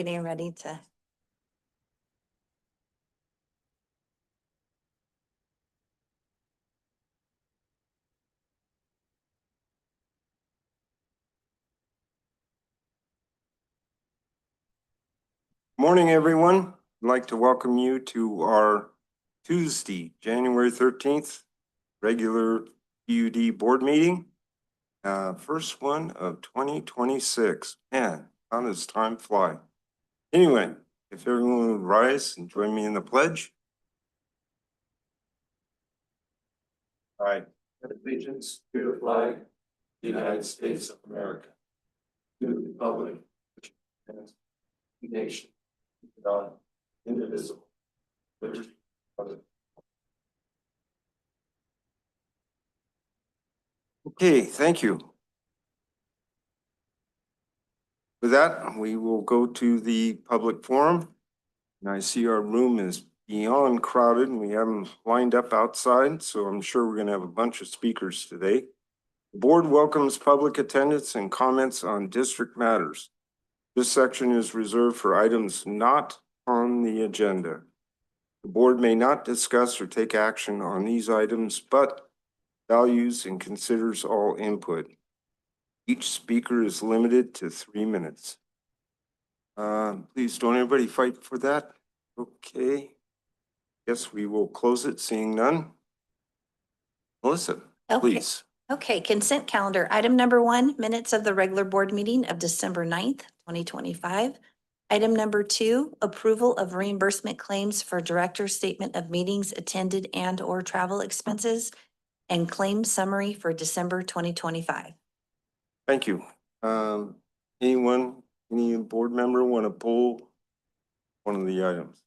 getting ready to. Morning, everyone. I'd like to welcome you to our Tuesday, January 13th, regular TUD board meeting. First one of 2026. Man, how does time fly? Anyway, if everyone would rise and join me in the pledge. I pledge allegiance to the flag of the United States of America, to the republic which stands one nation, God, indivisible, liberty, brother. Okay, thank you. With that, we will go to the public forum. And I see our room is beyond crowded and we have them lined up outside, so I'm sure we're gonna have a bunch of speakers today. The board welcomes public attendance and comments on district matters. This section is reserved for items not on the agenda. The board may not discuss or take action on these items, but values and considers all input. Each speaker is limited to 3 minutes. Please don't everybody fight for that. Okay. Guess we will close it, seeing none. Melissa, please. Okay, consent calendar. Item number 1, minutes of the regular board meeting of December 9th, 2025. Item number 2, approval of reimbursement claims for director's statement of meetings attended and or travel expenses and claim summary for December 2025. Thank you. Any board member want to pull one of the items?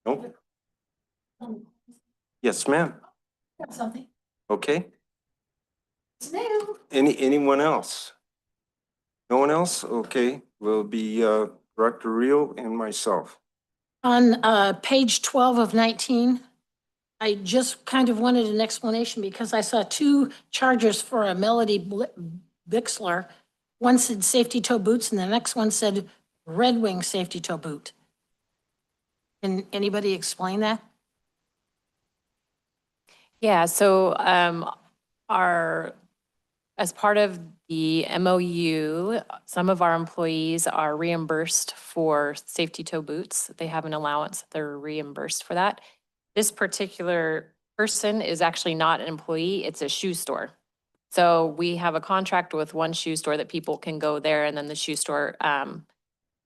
Nope. Yes, ma'am. Got something. Okay. It's new. Anyone else? No one else? Okay. Will be Director Reel and myself. On page 12 of 19, I just kind of wanted an explanation because I saw 2 chargers for a Melody Bixler. One said safety toe boots and the next one said Red Wing safety toe boot. Can anybody explain that? Yeah, so as part of the MOU, some of our employees are reimbursed for safety toe boots. They have an allowance, they're reimbursed for that. This particular person is actually not an employee, it's a shoe store. So we have a contract with one shoe store that people can go there and then the shoe store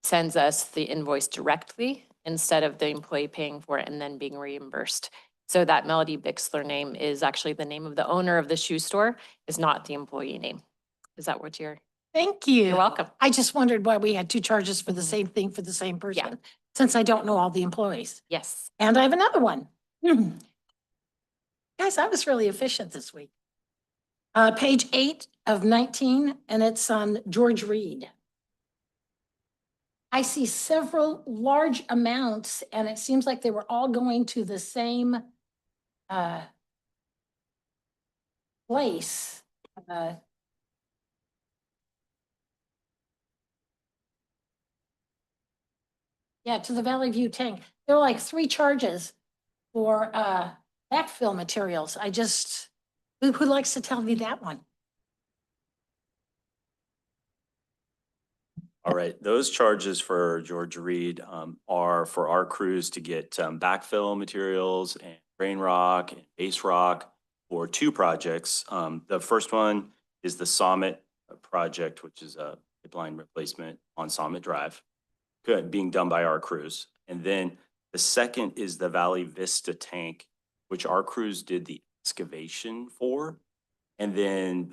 sends us the invoice directly instead of the employee paying for it and then being reimbursed. So that Melody Bixler name is actually the name of the owner of the shoe store, is not the employee name. Is that what you're? Thank you. You're welcome. I just wondered why we had 2 charges for the same thing for the same person, since I don't know all the employees. Yes. And I have another one. Guys, I was really efficient this week. Page 8 of 19, and it's on George Reed. I see several large amounts, and it seems like they were all going to the same place. Yeah, to the Valley View tank. There were like 3 charges for backfill materials. Who likes to tell me that one? All right, those charges for George Reed are for our crews to get backfill materials and rain rock and base rock for 2 projects. The first one is the Summit project, which is a pipeline replacement on Summit Drive, being done by our crews. And then the second is the Valley Vista tank, which our crews did the excavation for. And then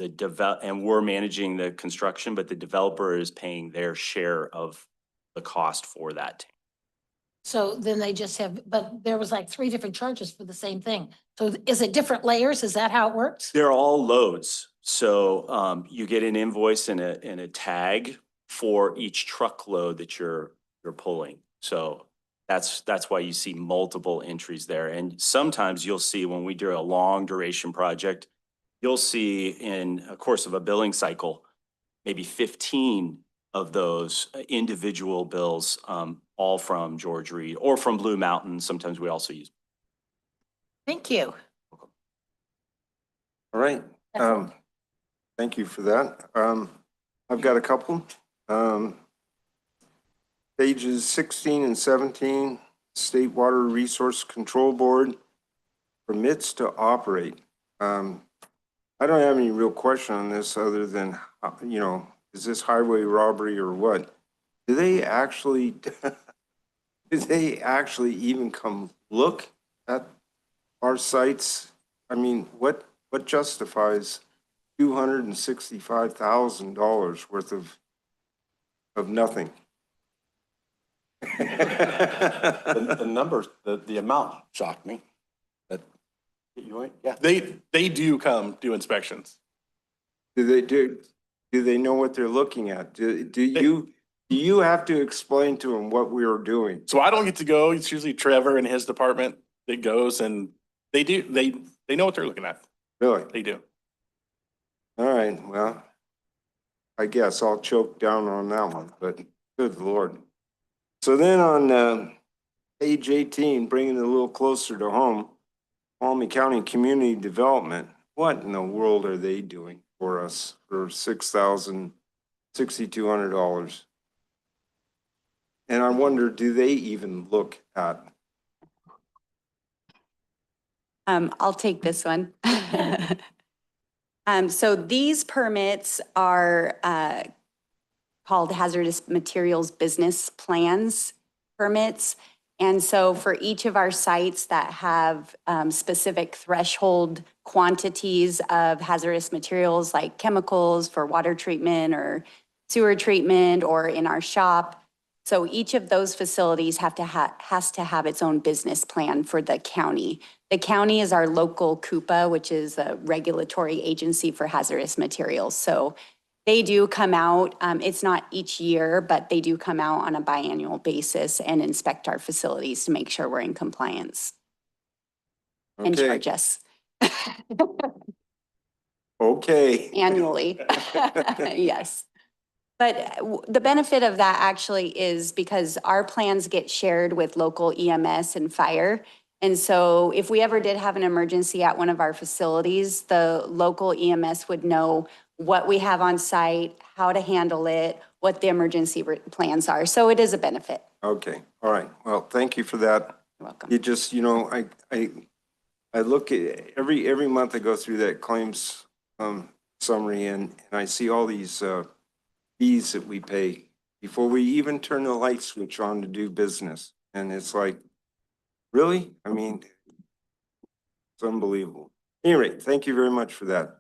and we're managing the construction, but the developer is paying their share of the cost for that tank. So then they just have, but there was like 3 different charges for the same thing. So is it different layers? Is that how it works? They're all loads. So you get an invoice and a tag for each truckload that you're pulling. So that's why you see multiple entries there. And sometimes you'll see when we do a long duration project, you'll see in a course of a billing cycle, maybe 15 of those individual bills, all from George Reed or from Blue Mountain. Sometimes we also use. Thank you. All right. That's all. Thank you for that. I've got a couple. Pages 16 and 17, State Water Resource Control Board permits to operate. I don't have any real question on this other than, is this highway robbery or what? Do they actually, even come look at our sites? I mean, what justifies $265,000 worth of nothing? The numbers, the amount shocked me. That, yeah. They do come do inspections. Do they know what they're looking at? Do you have to explain to them what we are doing? So I don't get to go. It's usually Trevor and his department that goes, and they do, they know what they're looking at. Really? They do. All right, well, I guess I'll choke down on that one, but good Lord. So then on page 18, bringing it a little closer to home, Palmy County Community Development, what in the world are they doing for us for $6,200? And I wonder, do they even look at? I'll take this one. So these permits are called hazardous materials business plans permits. And so for each of our sites that have specific threshold quantities of hazardous materials like chemicals for water treatment or sewer treatment or in our shop. So each of those facilities has to have its own business plan for the county. The county is our local CUPA, which is a regulatory agency for hazardous materials. So they do come out, it's not each year, but they do come out on a biannual basis and inspect our facilities to make sure we're in compliance and Okay, charge us okay. annually. Yes. But the benefit of that actually is because our plans get shared with local EMS and fire. And so if we ever did have an emergency at one of our facilities, the local EMS would know what we have on site, how to handle it, what the emergency plans are. So it is a benefit. Okay, all right. Well, thank you for that. You're welcome. It just, I look at every month I go through that claims summary and I see all these fees that we pay before we even turn the light switch on to do business. And it's like, really? I mean, it's unbelievable. Anyway, thank you very much for that.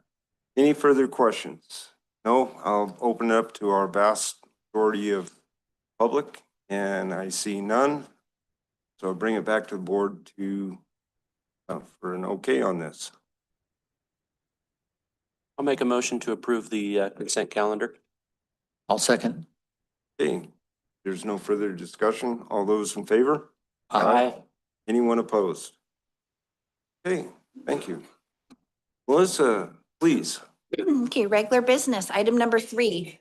Any further questions? No, I'll open it up to our vast majority of public and I see none. So I'll bring it back to the board to for an okay on this. I'll make a motion to approve the consent calendar. I'll second. Okay, there's no further discussion. All those in favor? Aye. Anyone opposed? Okay, thank you. Melissa, please. Okay, regular business, item number 3.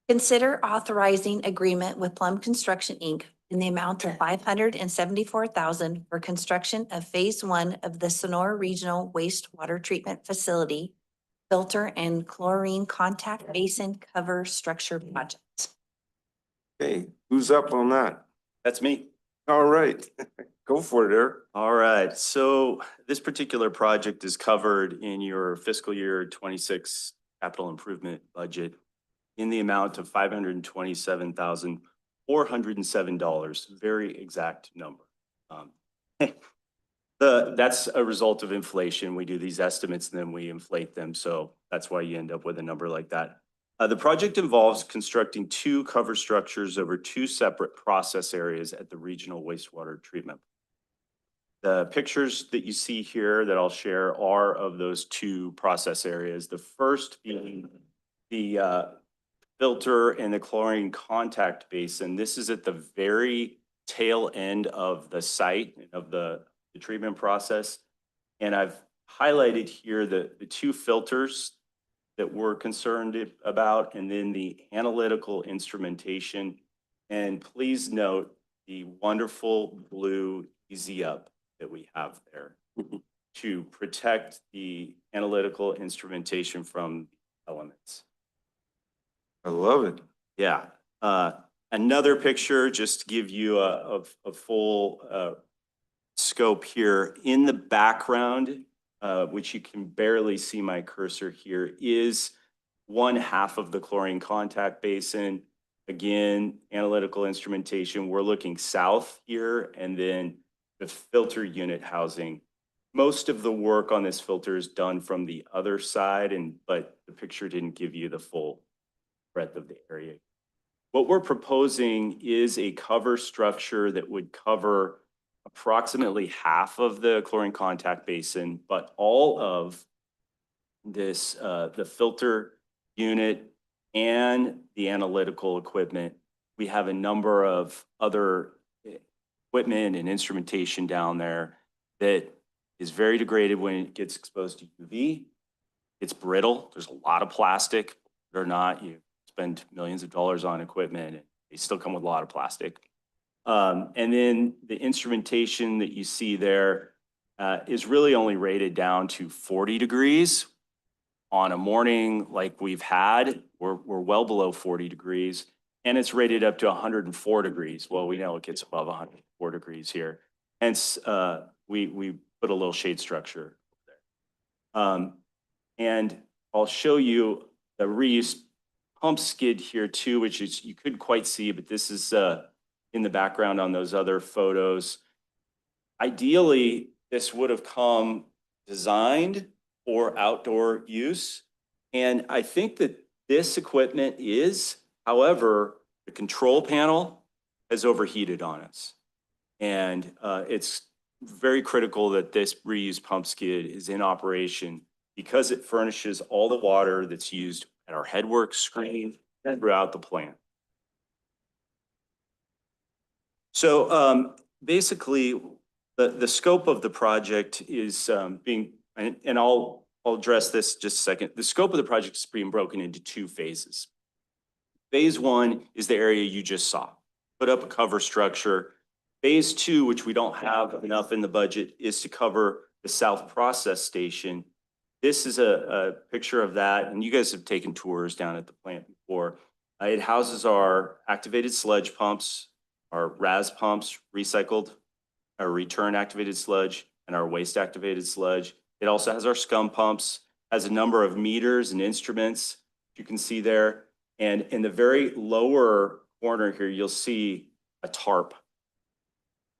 Consider authorizing agreement with Plum Construction, Inc. in the amount of $574,000 for construction of phase 1 of the Sonora Regional Wastewater Treatment Facility filter and chlorine contact basin cover structure project. Okay, who's up on that? That's me. All right, go for it, Eric. All right, so this particular project is covered in your fiscal year 26 capital improvement budget in the amount of $527,407, very exact number. That's a result of inflation. We do these estimates and then we inflate them, so that's why you end up with a number like that. The project involves constructing 2 cover structures over 2 separate process areas at the regional wastewater treatment. The pictures that you see here that I'll share are of those 2 process areas. The first being the filter and the chlorine contact basin. This is at the very tail end of the site of the treatment process. And I've highlighted here the 2 filters that we're concerned about, and then the analytical instrumentation. And please note the wonderful blue easy up that we have there to protect the analytical instrumentation from elements. I love it. Yeah. Another picture, just to give you a full scope here. In the background, which you can barely see my cursor here, is one half of the chlorine contact basin. Again, analytical instrumentation, we're looking south here, and then the filter unit housing. Most of the work on this filter is done from the other side, but the picture didn't give you the full breadth of the area. What we're proposing is a cover structure that would cover approximately half of the chlorine contact basin, but all of this, the filter unit and the analytical equipment. We have a number of other equipment and instrumentation down there that is very degraded when it gets exposed to UV. It's brittle. There's a lot of plastic or not. You spend millions of dollars on equipment and they still come with a lot of plastic. And then the instrumentation that you see there is really only rated down to 40 degrees. On a morning like we've had, we're well below 40 degrees, and it's rated up to 104 degrees. Well, we know it gets above 104 degrees here. Hence, we put a little shade structure there. And I'll show you the reuse pump skid here too, which is, you couldn't quite see, but this is in the background on those other photos. Ideally, this would have come designed for outdoor use. And I think that this equipment is, however, the control panel has overheated on us. And it's very critical that this reuse pump skid is in operation because it furnishes all the water that's used at our headwork screen and throughout the plant. So basically, the scope of the project is and I'll address this just a second. The scope of the project is being broken into two phases. Phase one is the area you just saw. Put up a cover structure. Phase two, which we don't have enough in the budget, is to cover the south process station. This is a picture of that, and you guys have taken tours down at the plant before. It houses our activated sludge pumps, our RAS pumps, recycled, our return activated sludge, and our waste activated sludge. It also has our scum pumps, has a number of meters and instruments you can see there. And in the very lower corner here, you'll see a tarp.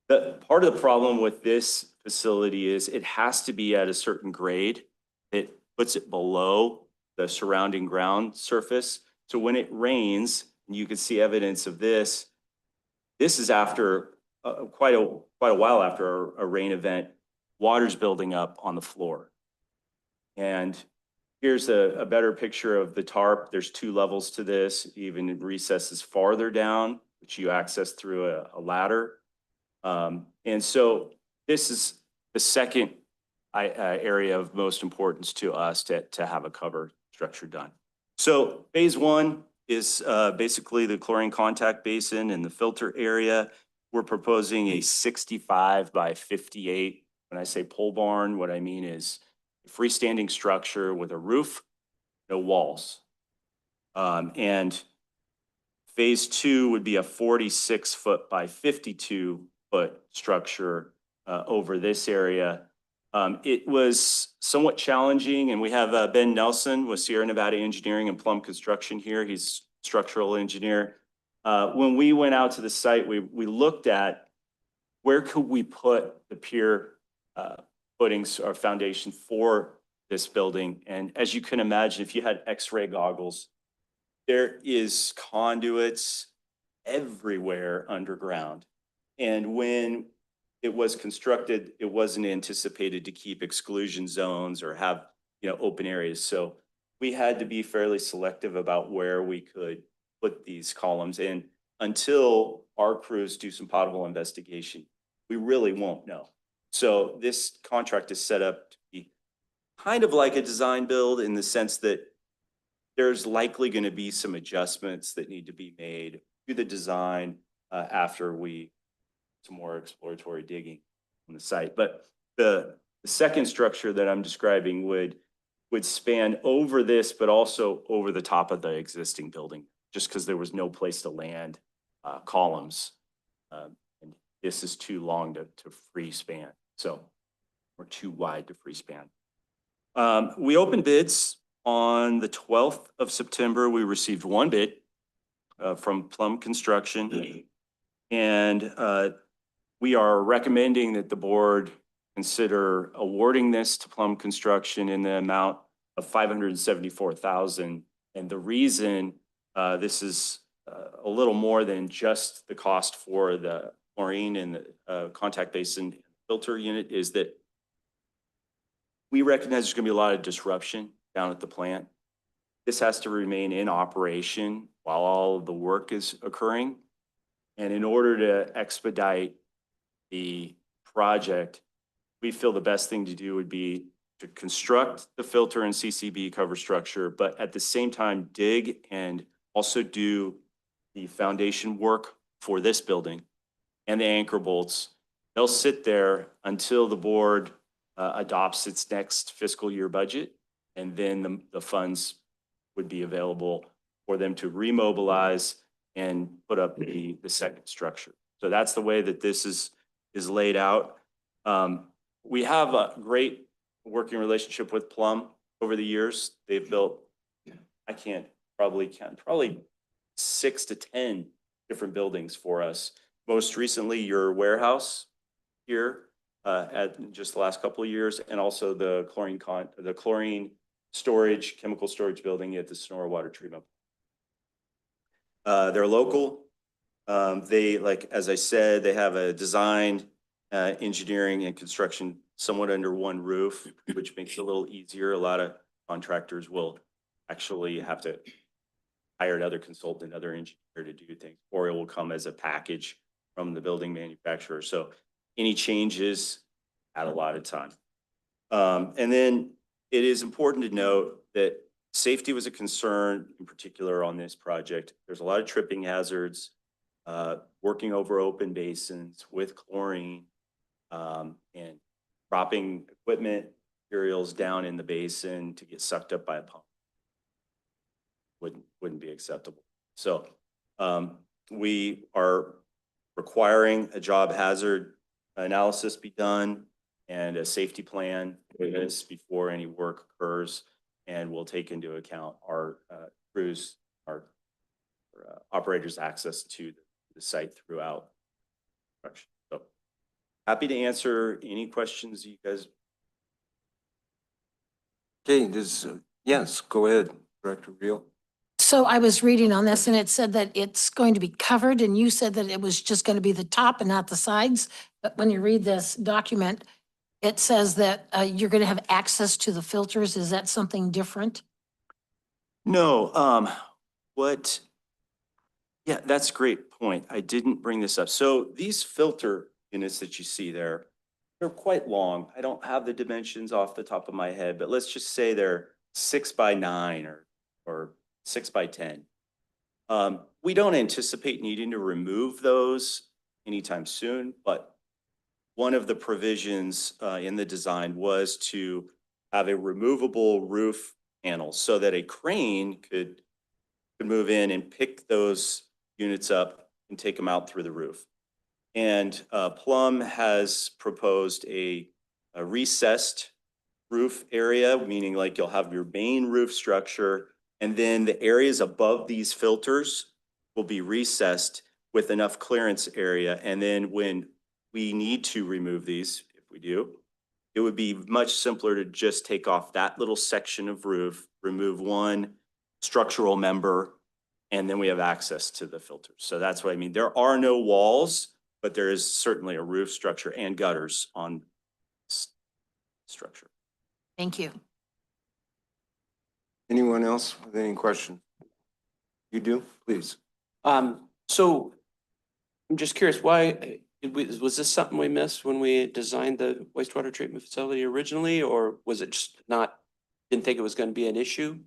Part of the problem with this facility is it has to be at a certain grade. It puts it below the surrounding ground surface. So when it rains, and you can see evidence of this, this is after quite a while after a rain event, water's building up on the floor. And here's a better picture of the tarp. There's two levels to this, even recesses farther down, which you access through a ladder. And so this is the second area of most importance to us to have a cover structure done. So phase one is basically the chlorine contact basin and the filter area. We're proposing a 65 by 58. When I say pole barn, what I mean is a freestanding structure with a roof, no walls. And phase two would be a 46-foot by 52-foot structure over this area. It was somewhat challenging, and we have Ben Nelson with Sierra Nevada Engineering and Plum Construction here. He's a structural engineer. When we went out to the site, we looked at where could we put the pier footings or foundation for this building. And as you can imagine, if you had X-ray goggles, there is conduits everywhere underground. And when it was constructed, it wasn't anticipated to keep exclusion zones or have, open areas. So we had to be fairly selective about where we could put these columns in. Until our crews do some pothole investigation, we really won't know. So this contract is set up to be kind of like a design build in the sense that there's likely going to be some adjustments that need to be made to the design after some more exploratory digging on the site. But the second structure that I'm describing would span over this, but also over the top of the existing building, just because there was no place to land columns. And this is too long to free span, or too wide to free span. We opened bids on the 12th of September. We received one bid from Plum Construction. And we are recommending that the board consider awarding this to Plum Construction in the amount of $574,000. And the reason this is a little more than just the cost for the chlorine and the contact basin filter unit is that we recognize there's going to be a lot of disruption down at the plant. This has to remain in operation while all of the work is occurring. And in order to expedite the project, we feel the best thing to do would be to construct the filter and CCB cover structure, but at the same time dig and also do the foundation work for this building and the anchor bolts. They'll sit there until the board adopts its next fiscal year budget, and then the funds would be available for them to remobilize and put up the second structure. So that's the way that this is laid out. We have a great working relationship with Plum over the years. They've built, I can't probably count, probably 6 to 10 different buildings for us. Most recently, your warehouse here at just the last couple of years, and also the chlorine storage, chemical storage building at the Sonora Water Treatment. They're local. They, like, as I said, they have a design, engineering and construction somewhat under one roof, which makes it a little easier. A lot of contractors will actually have to hire another consultant, another engineer to do things, or it will come as a package from the building manufacturer. So any changes add a lot of time. And then it is important to note that safety was a concern in particular on this project. There's a lot of tripping hazards, working over open basins with chlorine, and dropping equipment materials down in the basin to get sucked up by a pump wouldn't be acceptable. So we are requiring a job hazard analysis be done and a safety plan for this before any work occurs, and we'll take into account our crews, our operators' access to the site throughout construction. So happy to answer any questions you guys. Okay, yes, go ahead, Director Reel. So I was reading on this and it said that it's going to be covered, and you said that it was just going to be the top and not the sides. But when you read this document, it says that you're going to have access to the filters. Is that something different? No, yeah, that's a great point. I didn't bring this up. So these filter units that you see there, they're quite long. I don't have the dimensions off the top of my head, but let's just say they're 6 by 9 or 6 by 10. We don't anticipate needing to remove those anytime soon, but one of the provisions in the design was to have a removable roof panel so that a crane could move in and pick those units up and take them out through the roof. And Plum has proposed a recessed roof area, meaning like you'll have your main roof structure, and then the areas above these filters will be recessed with enough clearance area. And then when we need to remove these, if we do, it would be much simpler to just take off that little section of roof, remove one structural member, and then we have access to the filters. So that's what I mean. There are no walls, but there is certainly a roof structure and gutters on this structure. Thank you. Anyone else with any question? You do, please. So I'm just curious, why, was this something we missed when we designed the wastewater treatment facility originally, or was it just didn't think it was going to be an issue?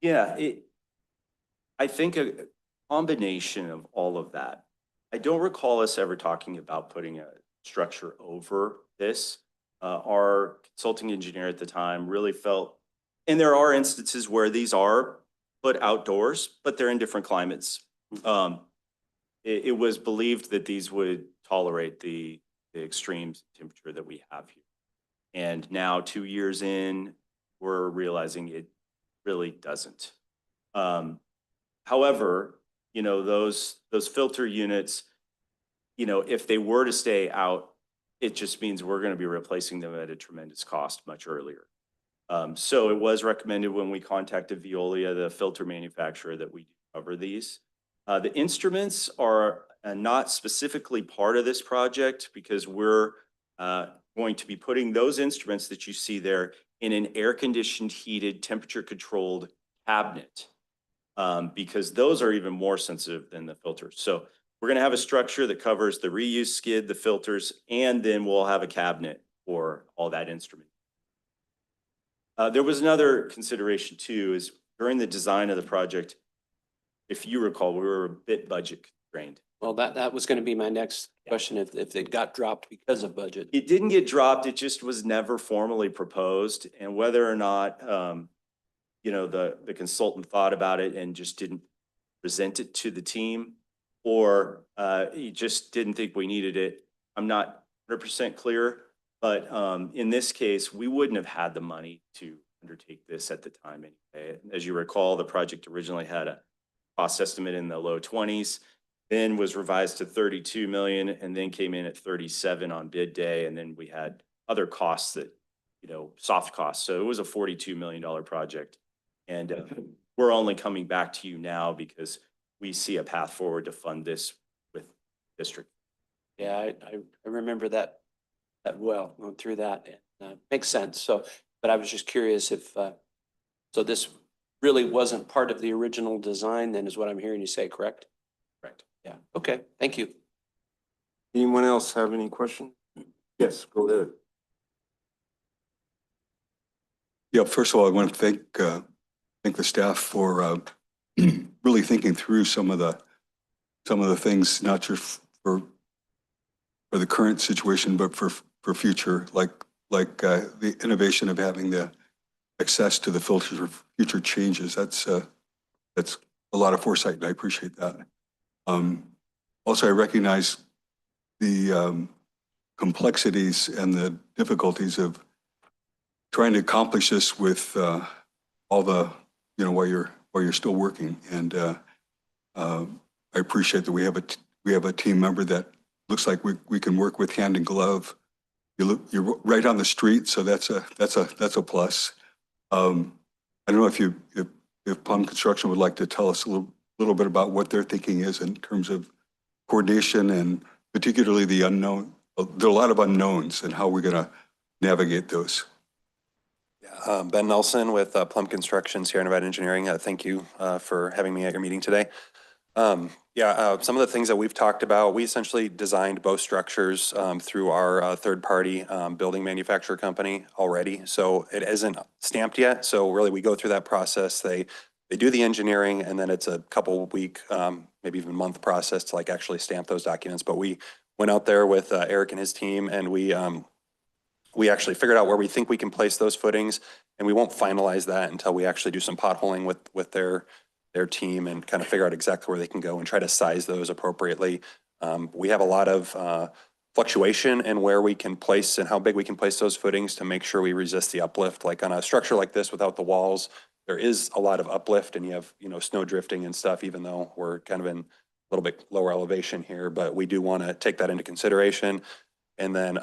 Yeah, I think a combination of all of that. I don't recall us ever talking about putting a structure over this. Our consulting engineer at the time really felt, and there are instances where these are put outdoors, but they're in different climates. It was believed that these would tolerate the extreme temperature that we have here. And now 2 years in, we're realizing it really doesn't. However, you know, those filter units, you know, if they were to stay out, it just means we're going to be replacing them at a tremendous cost much earlier. So it was recommended when we contacted Veolia, the filter manufacturer, that we cover these. The instruments are not specifically part of this project because we're going to be putting those instruments that you see there in an air-conditioned, heated, temperature-controlled cabinet because those are even more sensitive than the filters. So we're going to have a structure that covers the reuse skid, the filters, and then we'll have a cabinet for all that instrument. There was another consideration too, is during the design of the project, if you recall, we were a bit budget constrained. Well, that was going to be my next question, if it got dropped because of budget. It didn't get dropped. It just was never formally proposed. And whether or not, you know, the consultant thought about it and just didn't present it to the team, or he just didn't think we needed it, I'm not 100% clear. But in this case, we wouldn't have had the money to undertake this at the time anyway. As you recall, the project originally had a cost estimate in the low 20s, then was revised to 32 million, and then came in at 37 on bid day. And then we had other costs that, you know, soft costs. So it was a $42 million project. And we're only coming back to you now because we see a path forward to fund this with district. Yeah, I remember that well, going through that. Makes sense. So, but I was just curious if, so this really wasn't part of the original design then, is what I'm hearing you say, correct? Correct. Yeah. Okay. Thank you. Anyone else have any questions? Yes, go ahead. Yeah, first of all, I want to thank the staff for really thinking through some of the things, not just for the current situation, but for future, like the innovation of having the access to the filters for future changes. That's a lot of foresight, and I appreciate that. Also, I recognize the complexities and the difficulties of trying to accomplish this with all the, you know, while you're still working. And I appreciate that we have a team member that looks like we can work with hand in glove. You're right on the street, so that's a plus. I don't know if Plum Construction would like to tell us a little bit about what their thinking is in terms of coordination and particularly the unknown. There are a lot of unknowns and how we're going to navigate those. Ben Nelson with Plum Construction, Sierra Nevada Engineering. Thank you for having me at your meeting today. Some of the things that we've talked about, we essentially designed both structures through our third-party building manufacturer company already. So it isn't stamped yet. So really we go through that process. They do the engineering, and then it's a couple week, maybe even month process to like actually stamp those documents. But we went out there with Eric and his team, and we actually figured out where we think we can place those footings, and we won't finalize that until we actually do some potholing with their team and kind of figure out exactly where they can go and try to size those appropriately. We have a lot of fluctuation in where we can place and how big we can place those footings to make sure we resist the uplift. Like on a structure like this without the walls, there is a lot of uplift, and you have, you know, snow drifting and stuff, even though we're kind of in a little bit lower elevation here, but we do want to take that into consideration. And then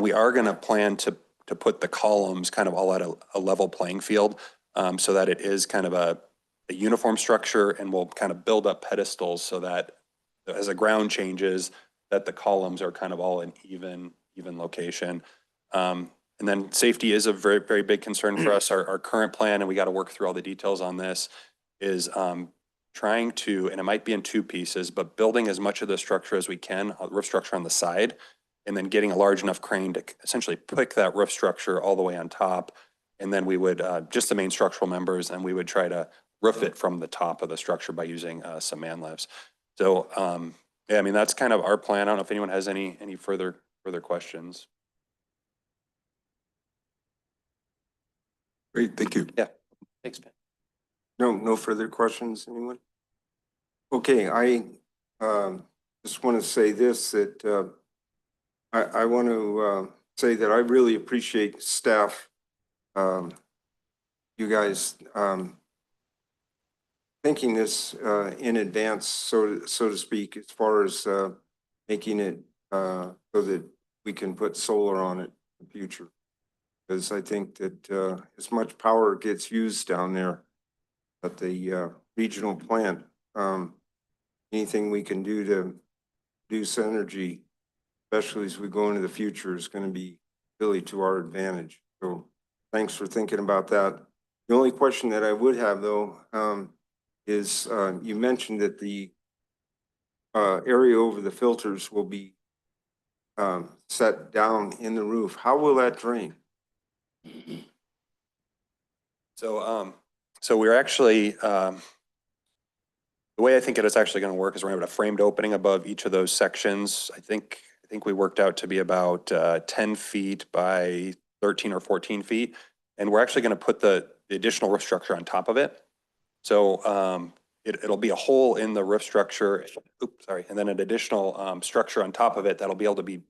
we are going to plan to put the columns kind of all at a level playing field so that it is kind of a uniform structure, and we'll kind of build up pedestals so that as the ground changes, that the columns are kind of all in even location. And then safety is a very, very big concern for us. Our current plan, and we got to work through all the details on this, is trying to, and it might be in two pieces, but building as much of the structure as we can, roof structure on the side, and then getting a large enough crane to essentially pick that roof structure all the way on top And then we would, just the main structural members, and we would try to roof it from the top of the structure by using some man lifts. So, yeah, I mean, that's kind of our plan. I don't know if anyone has any further questions. Great, thank you. Thanks, Ben. No further questions, anyone? Okay, I just want to say this, that I want to say that I really appreciate staff, you guys thinking this in advance, so to speak, as far as making it so that we can put solar on it in the future. Because I think that as much power gets used down there at the regional plant, anything we can do to reduce energy, especially as we go into the future, is going to be really to our advantage. So thanks for thinking about that. The only question that I would have, though, is you mentioned that the area over the filters will be set down in the roof. How will that drain? So, so we're actually, the way I think it is actually going to work is we're going to have a framed opening above each of those sections. I think we worked out to be about 10 feet by 13 or 14 feet. And we're actually going to put the additional roof structure on top of it. So it'll be a hole in the roof structure, and then an additional structure on top of it that'll be able to be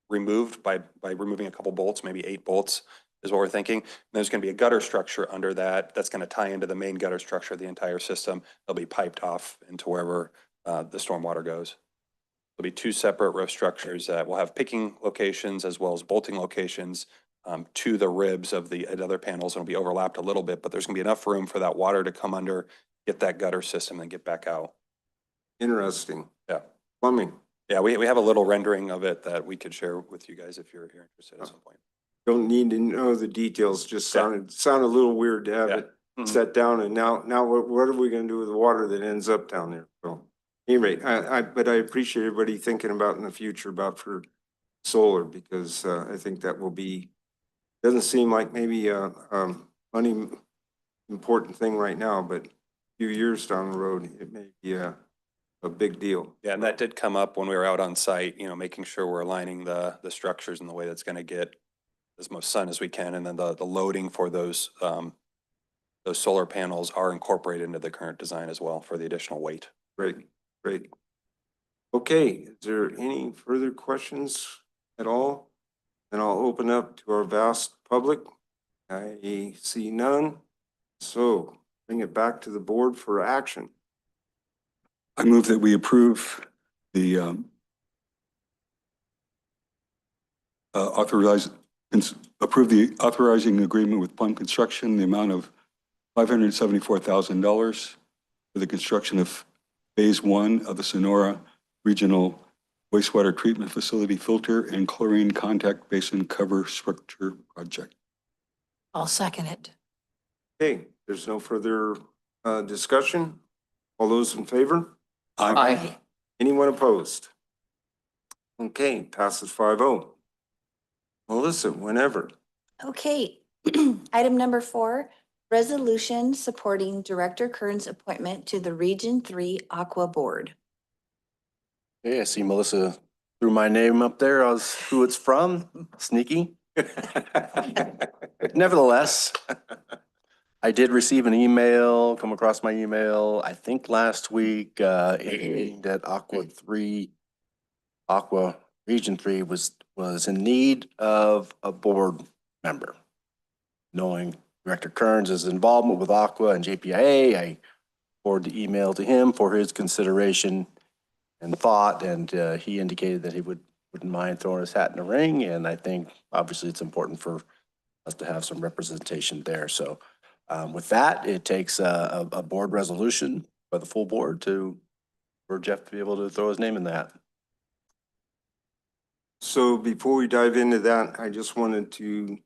removed by removing a couple bolts, maybe 8 bolts is what we're thinking. And there's going to be a gutter structure under that that's going to tie into the main gutter structure of the entire system. It'll be piped off into wherever the stormwater goes. There'll be 2 separate roof structures that will have picking locations as well as bolting locations to the ribs of the other panels. It'll be overlapped a little bit, but there's going to be enough room for that water to come under, get that gutter system, and get back out. Interesting. Yeah. Plumbing. Yeah, we have a little rendering of it that we could share with you guys if you're interested at some point. Don't need to know the details, just sounded a little weird to have it set down, and now what are we going to do with the water that ends up down there? So anyway, but I appreciate everybody thinking about in the future about for solar, because I think that will be, doesn't seem like maybe a money important thing right now, but a few years down the road, it may be a big deal. Yeah, and that did come up when we were out on site, you know, making sure we're aligning the structures in the way that's going to get as much sun as we can, and then the loading for those solar panels are incorporated into the current design as well for the additional weight. Great. Okay, is there any further questions at all? Then I'll open up to our vast public. I see none. So bring it back to the board for action. I move that we approve the approve the authorizing agreement with Plum Construction, the amount of $574,000 for the construction of phase 1 of the Sonora Regional Wastewater Treatment Facility filter and chlorine contact basin cover structure project. I'll second it. Okay, there's no further discussion. All those in favor? Aye. Anyone opposed? Okay, passes 5-0. Melissa, whenever. Okay, item number 4, resolution supporting Director Kern's appointment to the Region 3 Aqua Board. Okay, I see Melissa threw my name up there as who it's from. Sneaky. Nevertheless, I did receive an email, come across my email, I think last week, indicating that Aqua Region 3 was in need of a board member. Knowing Director Kearns' involvement with Aqua and JPIA, I forwarded the email to him for his consideration and thought, and he indicated that he wouldn't mind throwing his hat in the ring, and I think obviously it's important for us to have some representation there. So with that, it takes a board resolution by the full board for Jeff to be able to throw his name in the hat. So before we dive into that, I just wanted to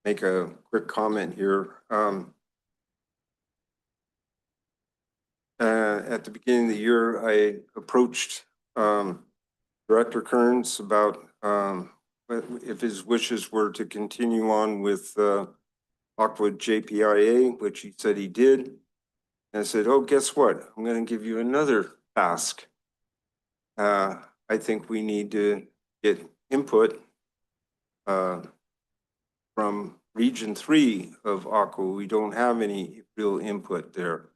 make a quick comment here. At the beginning of the year, I approached Director Kearns about if his wishes were to continue on with Aqua JPIA, which he said he did. And I said, oh, guess what? I'm going to give you another task. I think we need to get input from Region 3 of Aqua. We don't have any real input there.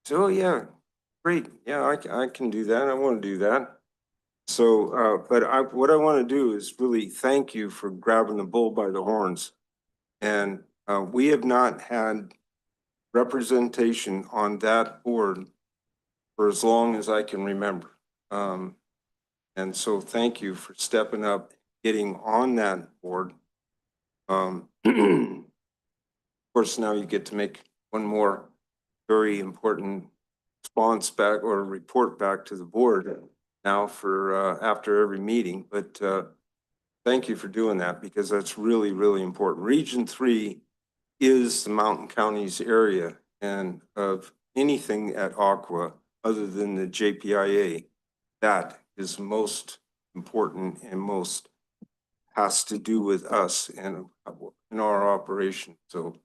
So, oh, yeah, great. Yeah, I can do that. I want to do that. So, but what I want to do is really thank you for grabbing the bull by the horns. And we have not had representation on that board for as long as I can remember. And so thank you for stepping up, getting on that board. Of course, now you get to make one more very important response back or report back to the board now for after every meeting. But thank you for doing that, because that's really, really important. Region 3 is the Mountain Counties area, and of anything at Aqua other than the JPIA, that is most important and most has to do with us and in our operation. So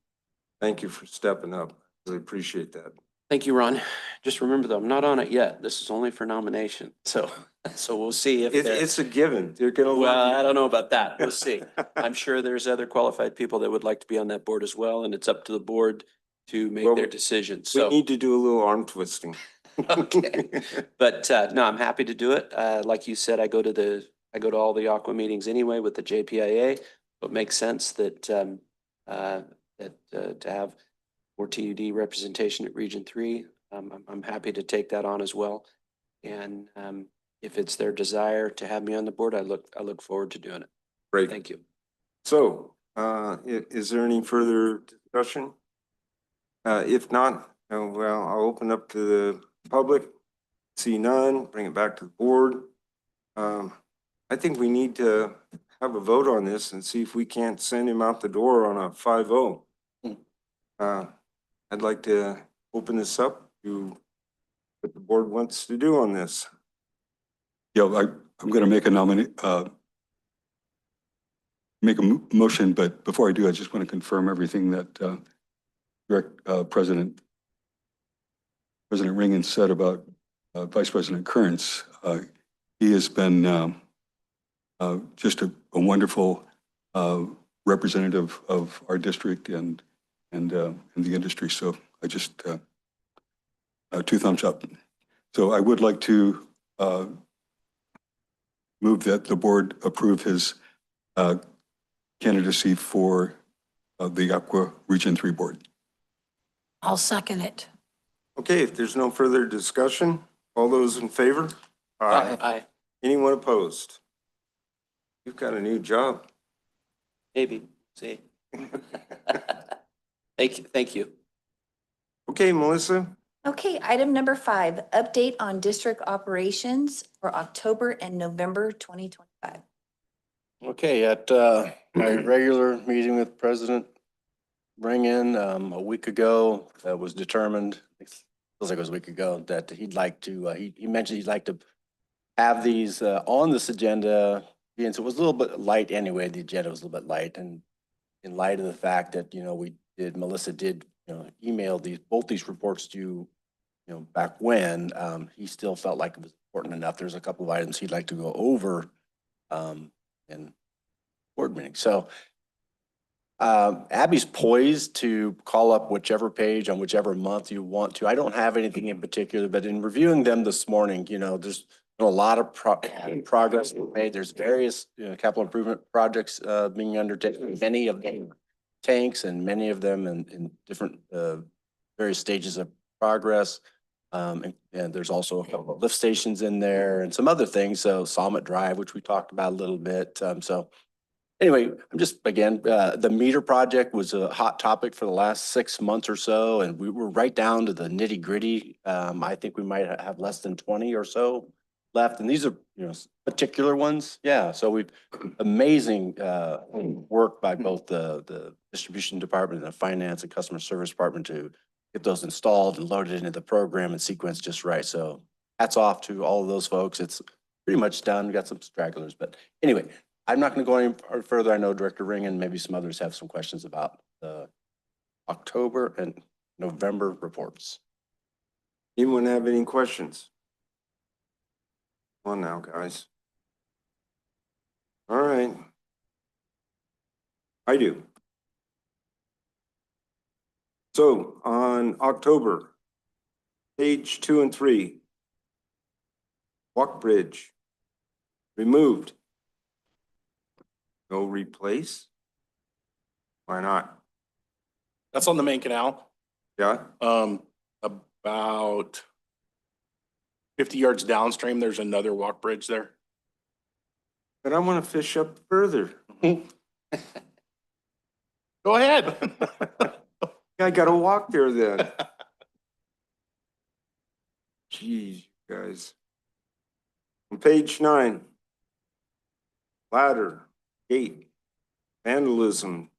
thank you for stepping up. Really appreciate that. Thank you, Ron. Just remember though, I'm not on it yet. This is only for nomination. So we'll see if It's a given. They're gonna. well, I don't know about that. We'll see. I'm sure there's other qualified people that would like to be on that board as well, and it's up to the board to make Well, their decisions. We So, need to do a little arm twisting. okay. But no, I'm happy to do it. Like you said, I go to all the Aqua meetings anyway with the JPIA. So it makes sense that to have more TUD representation at Region 3. I'm happy to take that on as well. And if it's their desire to have me on the board, I look forward to doing it. Great. Thank you. So, is there any further discussion? If not, well, I'll open up to the public. See none, bring it back to the board. I think we need to have a vote on this and see if we can't send him out the door on a 5-0. I'd like to open this up to what the board wants to do on this. Yeah, I'm going to make a motion, but before I do, I just want to confirm everything that President Ringen said about Vice President Kearns. He has been just a wonderful representative of our district and the industry. So I just 2 thumbs up. So I would like to move that the board approve his candidacy for the Aqua Region 3 board. I'll second it. Okay, if there's no further discussion, all those in favor? Aye. Anyone opposed? You've got a new job. Maybe. See. Thank you. Okay, Melissa? Okay, item number 5, update on district operations for October and November 2025. Okay, at my regular meeting with President Ringen a week ago, it was determined, it feels like it was a week ago, that he'd like to, he mentioned he'd like to have these on this agenda. And so it was a little bit light anyway, the agenda was a little bit light. And in light of the fact that, Melissa did, email both these reports to you, back when, he still felt like it was important enough. There's a couple of items he'd like to go over in board meeting. So Abby's poised to call up whichever page on whichever month you want to. I don't have anything in particular, but in reviewing them this morning, there's been a lot of progress made. There's various capital improvement projects being undertaken, many of them tanks and many of them in different various stages of progress. And there's also a couple of lift stations in there and some other things. So Summit Drive, which we talked about a little bit. So anyway, I'm just, again, the meter project was a hot topic for the last 6 months or so, and we were right down to the nitty gritty. I think we might have less than 20 or so left, and these are, particular ones. Yeah, so we've amazing work by both the distribution department and the finance and customer service department to get those installed and loaded into the program and sequenced just right. So hats off to all of those folks. It's pretty much done. We got some stragglers, but anyway, I'm not going to go any further. I know Director Ringen and maybe some others have some questions about the October and November reports. Anyone have any questions? Come on now, guys. All right. I do. So on October, page 2 and 3, walk bridge, removed. No replace? Why not? That's on the main canal. Yeah, About 50 yards downstream, there's another walk bridge there. but I want to fish up further. Go ahead. I gotta walk there then. Jeez, you guys. On page 9, ladder, gate, vandalism,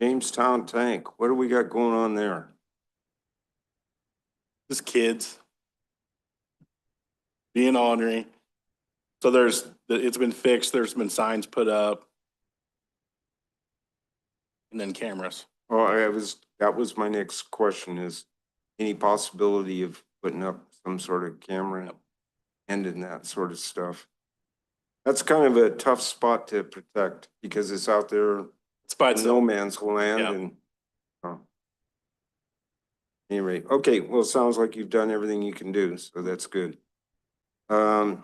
Jamestown tank. What do we got going on there? Just kids being ornery. So it's been fixed. There's been signs put up. And then cameras. Oh, that was my next question, is any possibility of putting up some sort of camera and in that sort of stuff? That's kind of a tough spot to protect because it's out there It's by in no itself. man's land Yeah. and anyway, okay, well, it sounds like you've done everything you can do, so that's good. On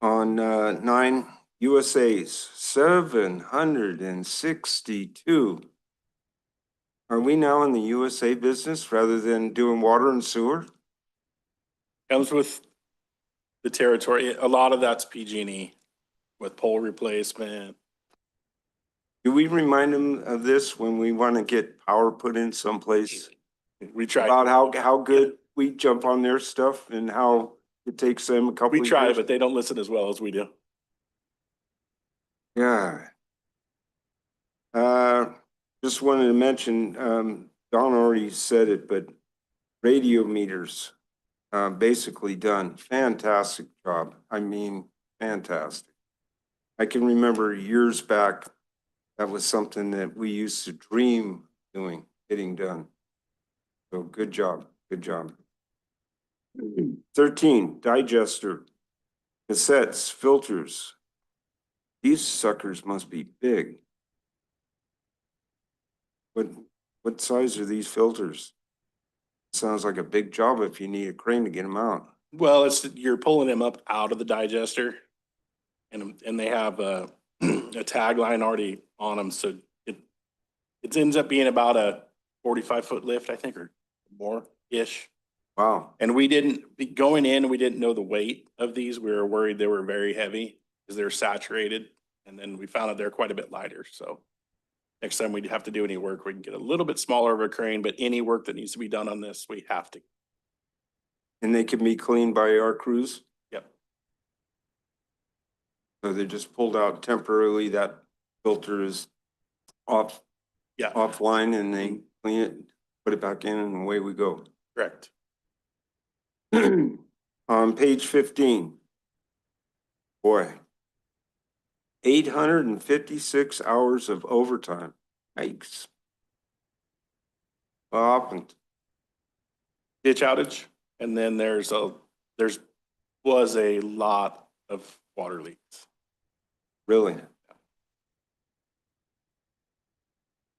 9 USA's 762. Are we now in the USA business rather than doing water and sewer? Comes with the territory. A lot of that's PG&E with pole replacement. Do we remind them of this when we want to get power put in someplace? We try. About how good we jump on their stuff and how it takes them a couple We of try, years? but they don't listen as well as we do. Yeah. Just wanted to mention, Don already said it, but radio meters, basically done. Fantastic job. I mean, fantastic. I can remember years back, that was something that we used to dream doing, getting done. So good job, good job. 13, digester, cassettes, filters. These suckers must be big. What size are these filters? Sounds like a big job if you need a crane to get them out. Well, you're pulling them up out of the digester, and they have a a tagline already on them, so it ends up being about a 45-foot lift, I think, or more-ish. Wow. And going in, we didn't know the weight of these. We were worried they were very heavy because they're saturated, and then we found out they're quite a bit lighter. So next time we have to do any work, we can get a little bit smaller of a crane, but any work that needs to be done on this, we have to. And they can be cleaned by our crews? Yep. So they just pulled out temporarily, that filter is off, Yeah, offline, and they clean it, put it back in, and away we go. correct. On page 15. Boy. 856 hours of overtime. Yikes. What happened? Ditch outage, and then was a lot of water leaks. Really?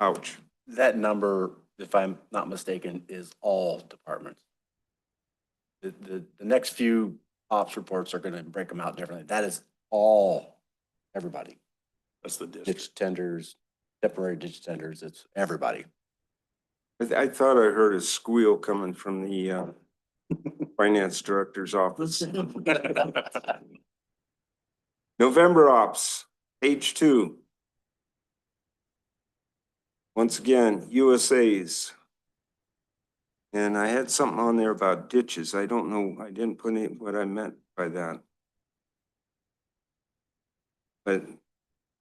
Ouch. That number, if I'm not mistaken, is all departments. The next few ops reports are gonna break them out differently. That is all, everybody. That's the district. Ditch tenders, temporary ditch tenders, it's everybody. I thought I heard a squeal coming from the finance director's office. November ops, page 2. Once again, USA's. And I had something on there about ditches. I don't know, I didn't put in what I meant by that. But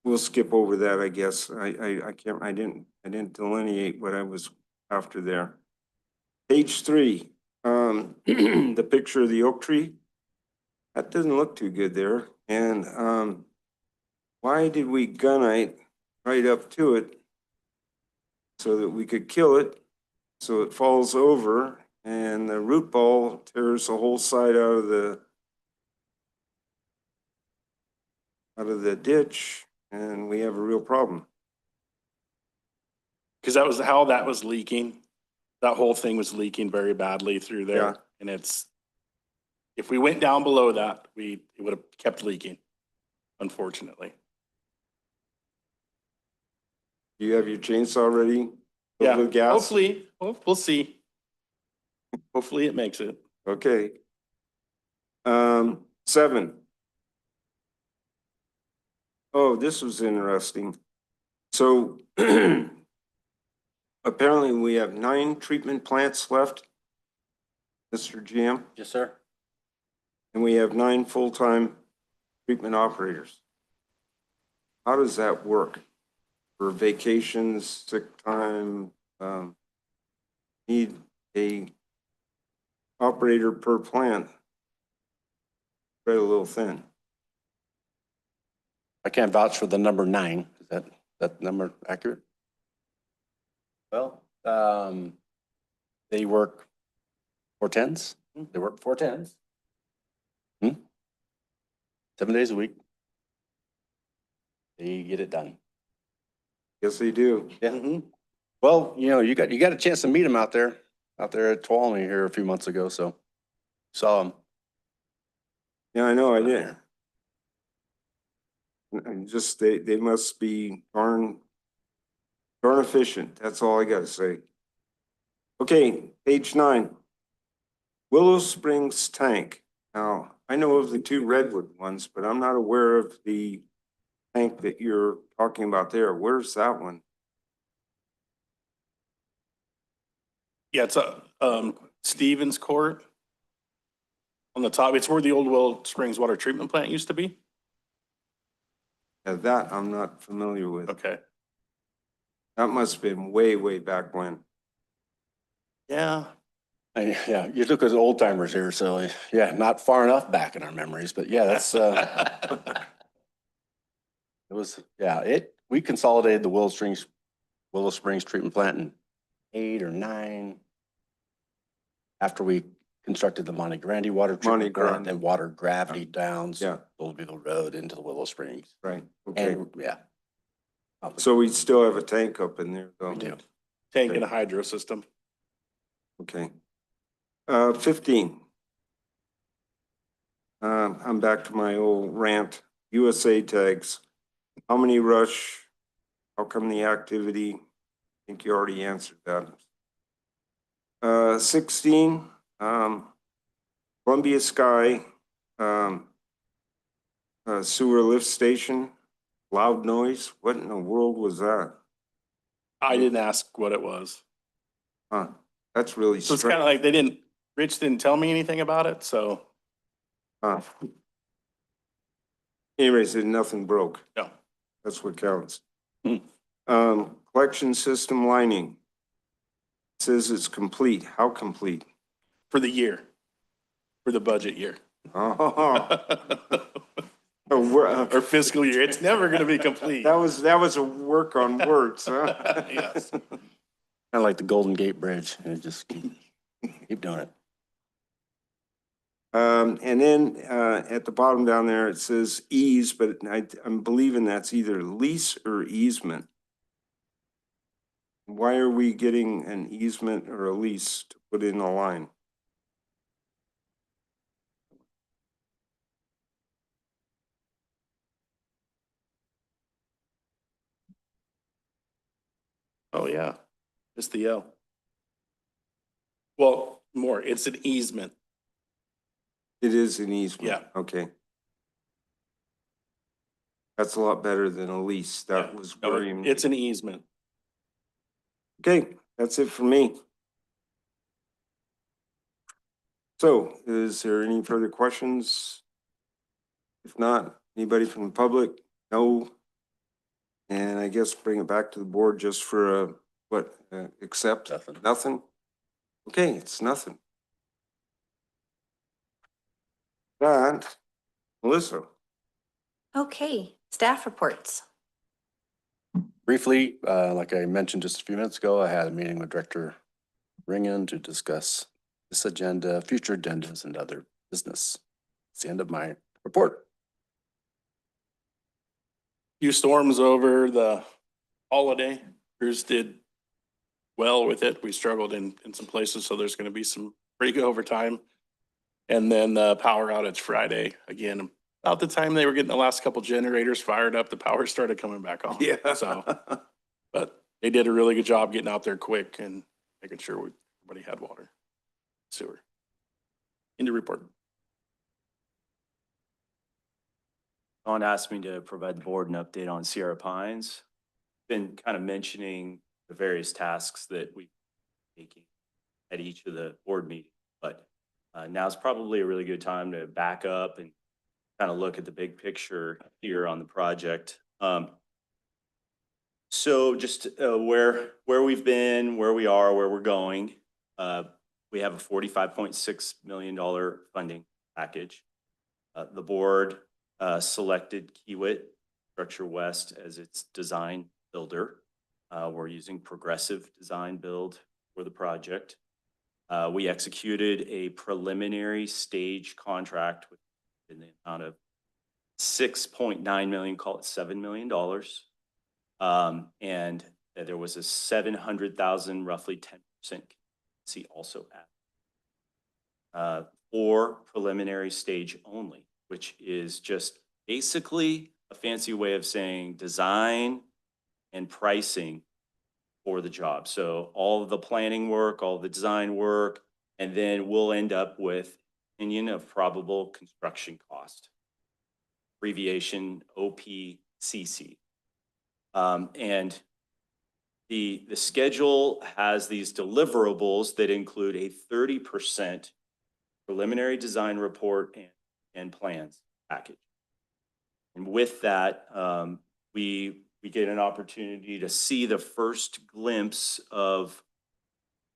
we'll skip over that, I guess. I didn't delineate what I was after there. Page 3, the picture of the oak tree. That doesn't look too good there. And why did we gunite right up to it? so that we could kill it, so it falls over and the root ball tears the whole side out of the ditch, and we have a real problem. Because that was how that was leaking. That whole thing was leaking very badly through Yeah. there. And if we went down below that, it would have kept leaking, unfortunately. Do you have your chainsaw ready? Yeah, With gas? hopefully, we'll see. Hopefully it makes it. Okay. 7. Oh, this was interesting. So apparently we have 9 treatment plants left, Mr. GM, Yes, sir. and we have 9 full-time treatment operators. How does that work? For vacations, sick time, need a operator per plant. Spread a little thin. I can't vouch for the number 9. Is that number accurate? Well, they work 4/10s. They work 4/10s. 7 days a week. They get it done. Yes, they do. Yeah. Well, you got a chance to meet them out there at Tuolumne here a few months ago, so saw them. Yeah, I know, I did. And just, they must be darn efficient. That's all I gotta say. Okay, page 9. Willow Springs tank. Now, I know of the 2 redwood ones, but I'm not aware of the tank that you're talking about there. Where's that one? Yeah, it's Stevens Court. On the top, it's where the old Willow Springs Water Treatment Plant used to be. Yeah, that I'm not familiar with. Okay. That must have been way, way back when. Yeah. Yeah, you look as old timers here, so yeah, not far enough back in our memories, but yeah, that's it was, we consolidated the Willow Springs treatment plant in 8 or 9 after we constructed the Monte Grande water treatment plant and water gravity down Oldville Road into the Willow Springs. Right, okay. And yeah. So we still have a tank up in there though? We do. Tank and a hydro system. Okay. 15. I'm back to my old rant. USA tags. How many rush? How come the activity? I think you already answered that. 16. Columbia Sky sewer lift station. Loud noise. What in the world was that? I didn't ask what it was. Huh. That's really So it's strange. kind of like Rich didn't tell me anything about it, so. Anyways, nothing broke. No. That's what counts. Collection system lining. It says it's complete. How complete? For the year, for the budget year. Or fiscal year. It's never going to be complete. That was a work on words, huh? Yes. Kind of like the Golden Gate Bridge, and just keep doing it. And then at the bottom down there, it says ease, but I'm believing that's either lease or easement. Why are we getting an easement or a lease to put in a line? Oh, yeah. It's the L. Well, it's an easement. It is an easement. Yeah. Okay. That's a lot better than a lease. That was worrying me. It's an easement. Okay, that's it for me. So is there any further questions? If not, anybody from the public? No. And I guess bring it back to the board just for accept? Nothing. Nothing? Okay, it's nothing. That, Melissa. Okay, staff reports. Briefly, like I mentioned just a few minutes ago, I had a meeting with Director Ringen to discuss this agenda, future agendas and other business. It's the end of my report. Few storms over the holiday. Crews did well with it. We struggled in some places, so there's gonna be some pretty good overtime. And then power outage Friday, again, about the time they were getting the last couple generators fired up, the power started coming back on. Yeah. So, but they did a really good job getting out there quick and making sure everybody had water, sewer. End of report. Don asked me to provide the board an update on Sierra Pines. Been kind of mentioning the various tasks that we've taken at each of the board meetings, but now's probably a really good time to back up and kind of look at the big picture here on the project. So just where we've been, where we are, where we're going. We have a $45.6 million funding package. The board selected Kiewit Structure West as its design builder. We're using Progressive Design Build for the project. We executed a preliminary stage contract in the amount of $6.9 million, call it $7 million. And there was a 700,000, roughly 10% contingency also for preliminary stage only, which is just basically a fancy way of saying design and pricing for the job. So all of the planning work, all the design work, and then we'll end up with opinion of probable construction cost, abbreviation OPCC. And the schedule has these deliverables that include a 30% preliminary design report and plans package. And with that, we get an opportunity to see the first glimpse of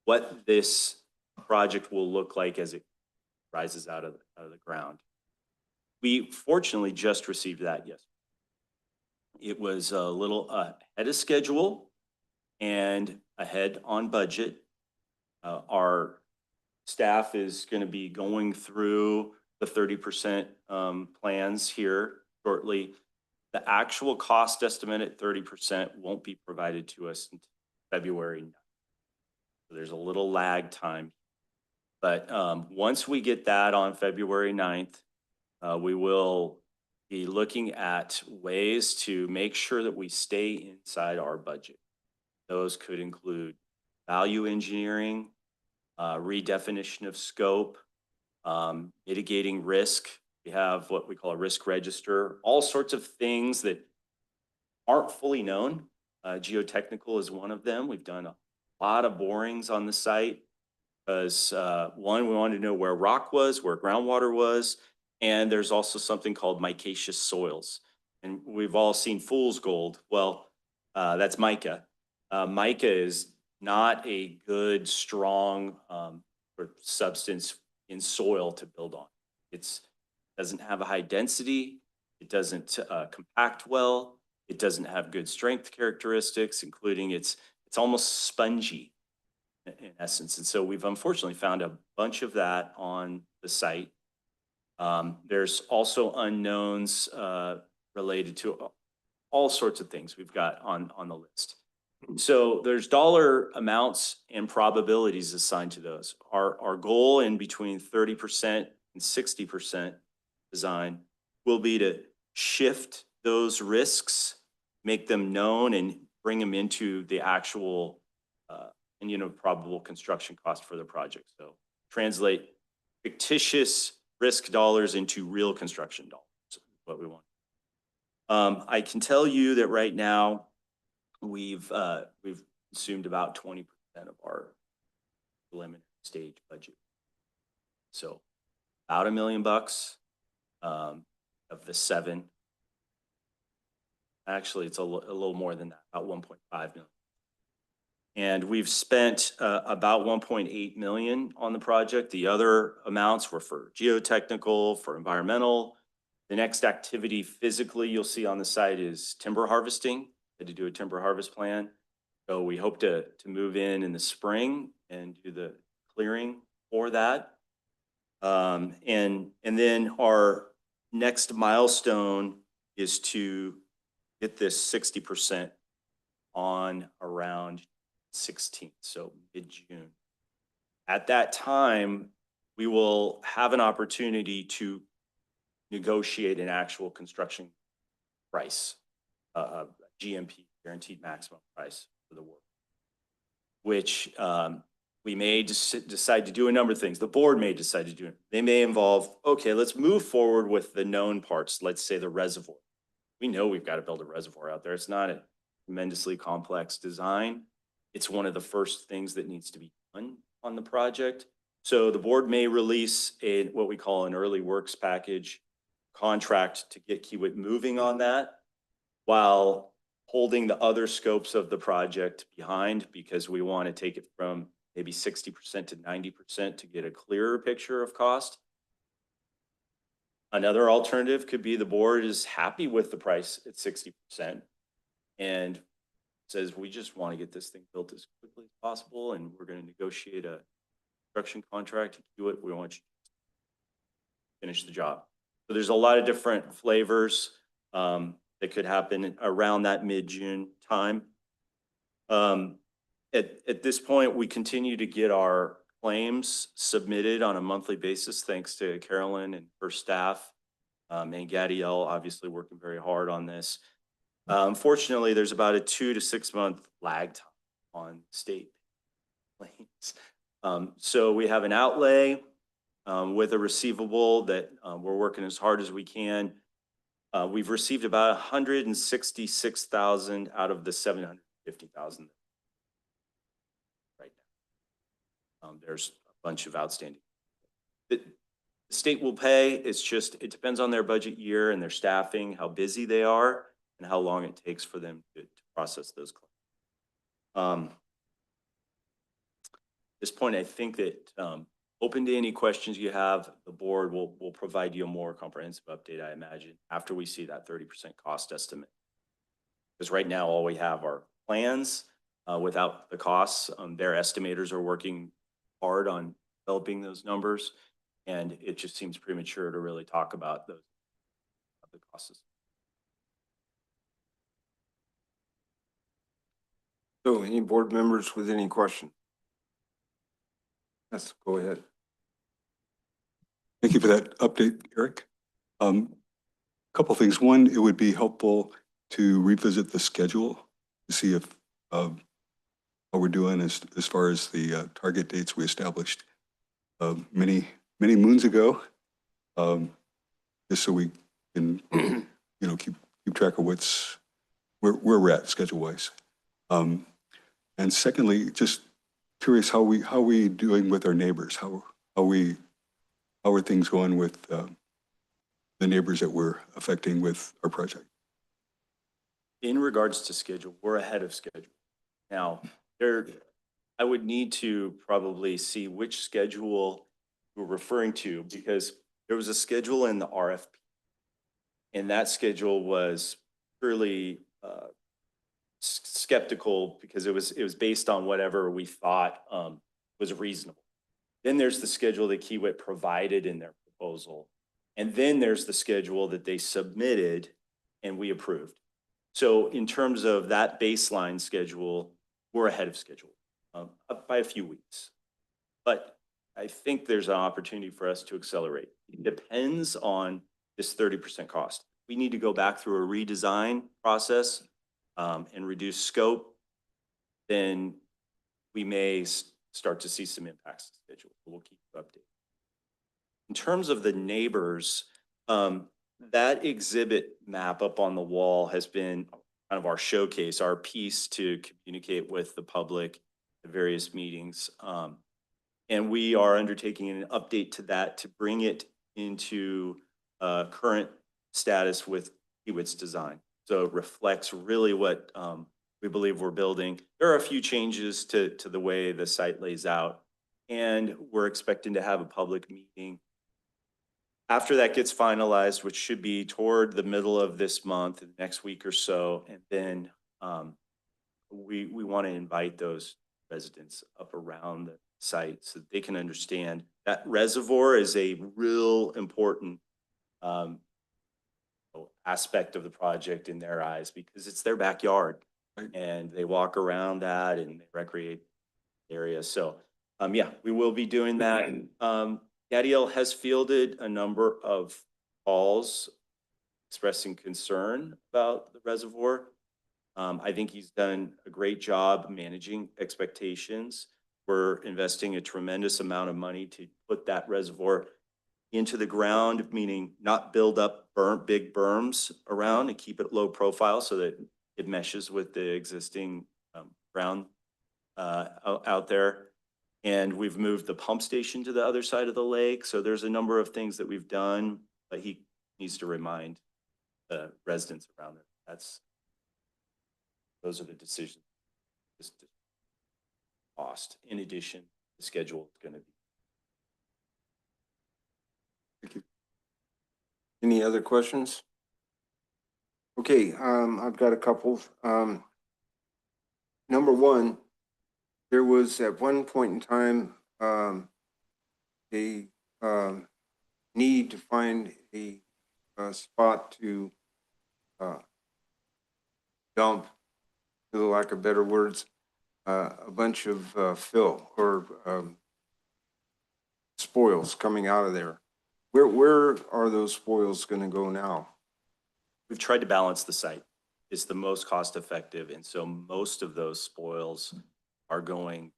what this project will look like as it rises out of the ground. We fortunately just received that yesterday. It was a little ahead of schedule and ahead on budget. Our staff is going to be going through the 30% plans here shortly. The actual cost estimate at 30% won't be provided to us until February 9th. So there's a little lag time. But once we get that on February 9th, we will be looking at ways to make sure that we stay inside our budget. Those could include value engineering, redefinition of scope, mitigating risk. We have what we call a risk register, all sorts of things that aren't fully known. Geotechnical is one of them. We've done a lot of borings on the site because one, we wanted to know where rock was, where groundwater was, and there's also something called micaceous soils. And we've all seen fool's gold. Well, that's mica. Mica is not a good, strong substance in soil to build on. It doesn't have a high density. It doesn't compact well. It doesn't have good strength characteristics, including it's almost spongy in essence. And so we've unfortunately found a bunch of that on the site. There's also unknowns related to all sorts of things we've got on the list. So there's dollar amounts and probabilities assigned to those. Our goal in between 30% and 60% design will be to shift those risks, make them known, and bring them into the actual probable construction cost for the project. So translate fictitious risk dollars into real construction dollars, what we want. I can tell you that right now we've consumed about 20% of our preliminary stage budget. So about $1 million of the 7. Actually, it's a little more than that, about 1.5 million. And we've spent about 1.8 million on the project. The other amounts were for geotechnical, for environmental. The next activity physically you'll see on the site is timber harvesting. had to do a timber harvest plan. So we hope to move in the spring and do the clearing for that. And then our next milestone is to get this 60% on around 16th, so mid-June. At that time, we will have an opportunity to negotiate an actual construction price, GMP, guaranteed maximum price for the work, which we may decide to do a number of things. The board may decide to do it. They may involve, okay, let's move forward with the known parts. Let's say the reservoir. We know we've got to build a reservoir out there. It's not a tremendously complex design. It's one of the first things that needs to be done on the project. So the board may release what we call an early works package contract to get Kiewit moving on that, while holding the other scopes of the project behind, because we want to take it from maybe 60% to 90% to get a clearer picture of cost. Another alternative could be the board is happy with the price at 60% and says, we just want to get this thing built as quickly as possible, and we're going to negotiate a construction contract to do it. We want you to finish the job. So there's a lot of different flavors that could happen around that mid-June time. At this point, we continue to get our claims submitted on a monthly basis, thanks to Carolyn and her staff, and Gadiel obviously working very hard on this. Unfortunately, there's about a 2 to 6 month lag time on state claims. So we have an outlay with a receivable that we're working as hard as we can. We've received about 166,000 out of the 750,000 right now. There's a bunch of outstanding. The state will pay. It's just, it depends on their budget year and their staffing, how busy they are, and how long it takes for them to process those claims. At this point, I think that open to any questions you have. The board will provide you a more comprehensive update, I imagine, after we see that 30% cost estimate. Because right now, all we have are plans without the costs. Their estimators are working hard on developing those numbers, and it just seems premature to really talk about those the costs. So any board members with any question? Yes, go ahead. Thank you for that update, Eric. Couple things. One, it would be helpful to revisit the schedule to see if how we're doing as far as the target dates we established many moons ago, just so we can keep track of where we're at schedule wise. And secondly, just curious how we doing with our neighbors? How are things going with the neighbors that we're affecting with our project? In regards to schedule, we're ahead of schedule. Now, I would need to probably see which schedule we're referring to, because there was a schedule in the RFP, and that schedule was purely skeptical because it was based on whatever we thought was reasonable. Then there's the schedule that Kiewit provided in their proposal. And then there's the schedule that they submitted and we approved. So in terms of that baseline schedule, we're ahead of schedule up by a few weeks. But I think there's an opportunity for us to accelerate. It depends on this 30% cost. We need to go back through a redesign process and reduce scope, then we may start to see some impacts to schedule. We'll keep you updated. In terms of the neighbors, that exhibit map up on the wall has been kind of our showcase, our piece to communicate with the public at various meetings. And we are undertaking an update to that to bring it into current status with Kiewit's design. So it reflects really what we believe we're building. There are a few changes to the way the site lays out, and we're expecting to have a public meeting after that gets finalized, which should be toward the middle of this month, next week or so. And then we want to invite those residents up around the site so that they can understand that reservoir is a real important aspect of the project in their eyes because it's their backyard. Right. And they walk around that and they recreate the area. So, yeah, we will be doing that. Gadiel has fielded a number of calls expressing concern about the reservoir. I think he's done a great job managing expectations. We're investing a tremendous amount of money to put that reservoir into the ground, meaning not build up big berms around and keep it low profile so that it meshes with the existing ground out there. And we've moved the pump station to the other side of the lake. So there's a number of things that we've done, but he needs to remind the residents around it. Those are the decisions. Just cost. In addition, the schedule is going to be. Thank you. Any other questions? Okay, I've got a couple. Number one, there was at one point in time a need to find a spot to dump, for the lack of better words, a bunch of fill or spoils coming out of there. Where are those spoils going to go now? We've tried to balance the site. It's the most cost effective. And so most of those spoils are going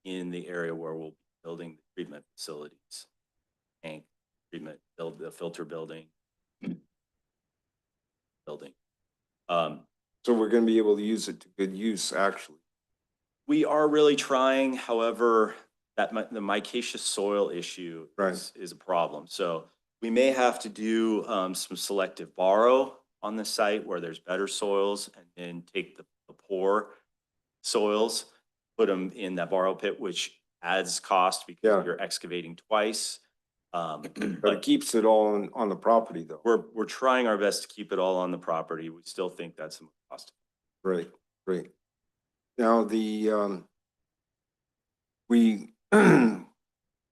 in the area where we'll be building the treatment facilities, tank treatment, build the filter building. So we're going to be able to use it to good use, actually. We are really trying, however, that the micaceous soil issue is a problem. So we may have to do some selective borrow on the site where there's better soils and then take the poor soils, put them in that borrow pit, which adds cost because you're excavating twice. But it keeps it all on the property, though. We're trying our best to keep it all on the property. We still think that's the cost. Great. Now we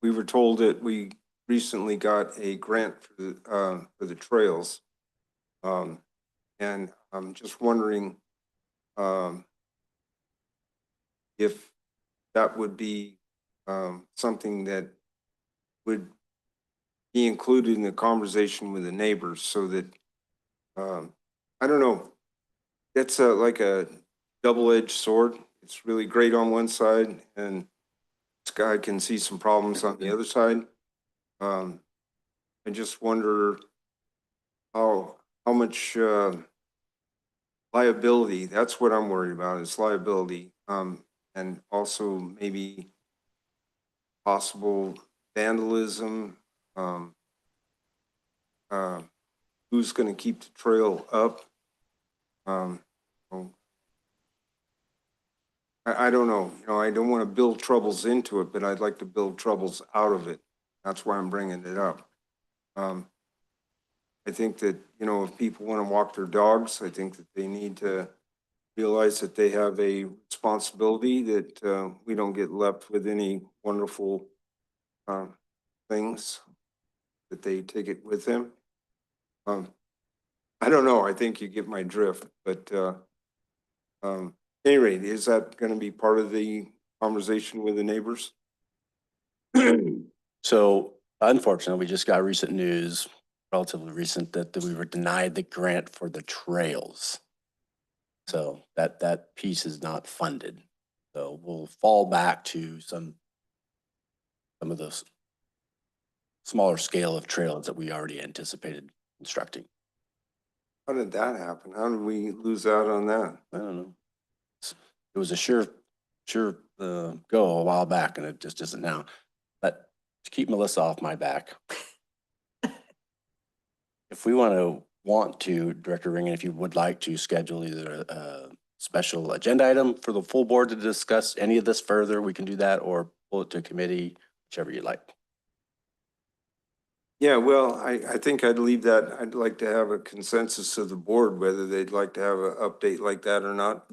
we were told that we recently got a grant for the trails, and I'm just wondering if that would be something that would be included in the conversation with the neighbors, so that I don't know. That's like a double-edged sword. It's really great on one side, and this guy can see some problems on the other side. I just wonder how much liability. That's what I'm worried about, is liability, and also maybe possible vandalism. Who's going to keep the trail up? I don't know. I don't want to build troubles into it, but I'd like to build troubles out of it. That's why I'm bringing it up. I think that, if people want to walk their dogs, I think that they need to realize that they have a responsibility, that we don't get left with any wonderful things, that they take it with them. I don't know. I think you get my drift, but at any rate, is that going to be part of the conversation with the neighbors? So unfortunately, we just got recent news, relatively recent, that we were denied the grant for the trails. So that piece is not funded. So we'll fall back to some of those smaller scale of trails that we already anticipated constructing. How did that happen? How did we lose out on that? I don't know. It was a sure go a while back, and it just isn't now. But to keep Melissa off my back, if we want to, Director Ringen, if you would like to schedule either a special agenda item for the full board to discuss any of this further, we can do that, or pull it to committee, whichever you like. Yeah, well, I think I'd leave that, I'd like to have a consensus of the board, whether they'd like to have an update like that or not.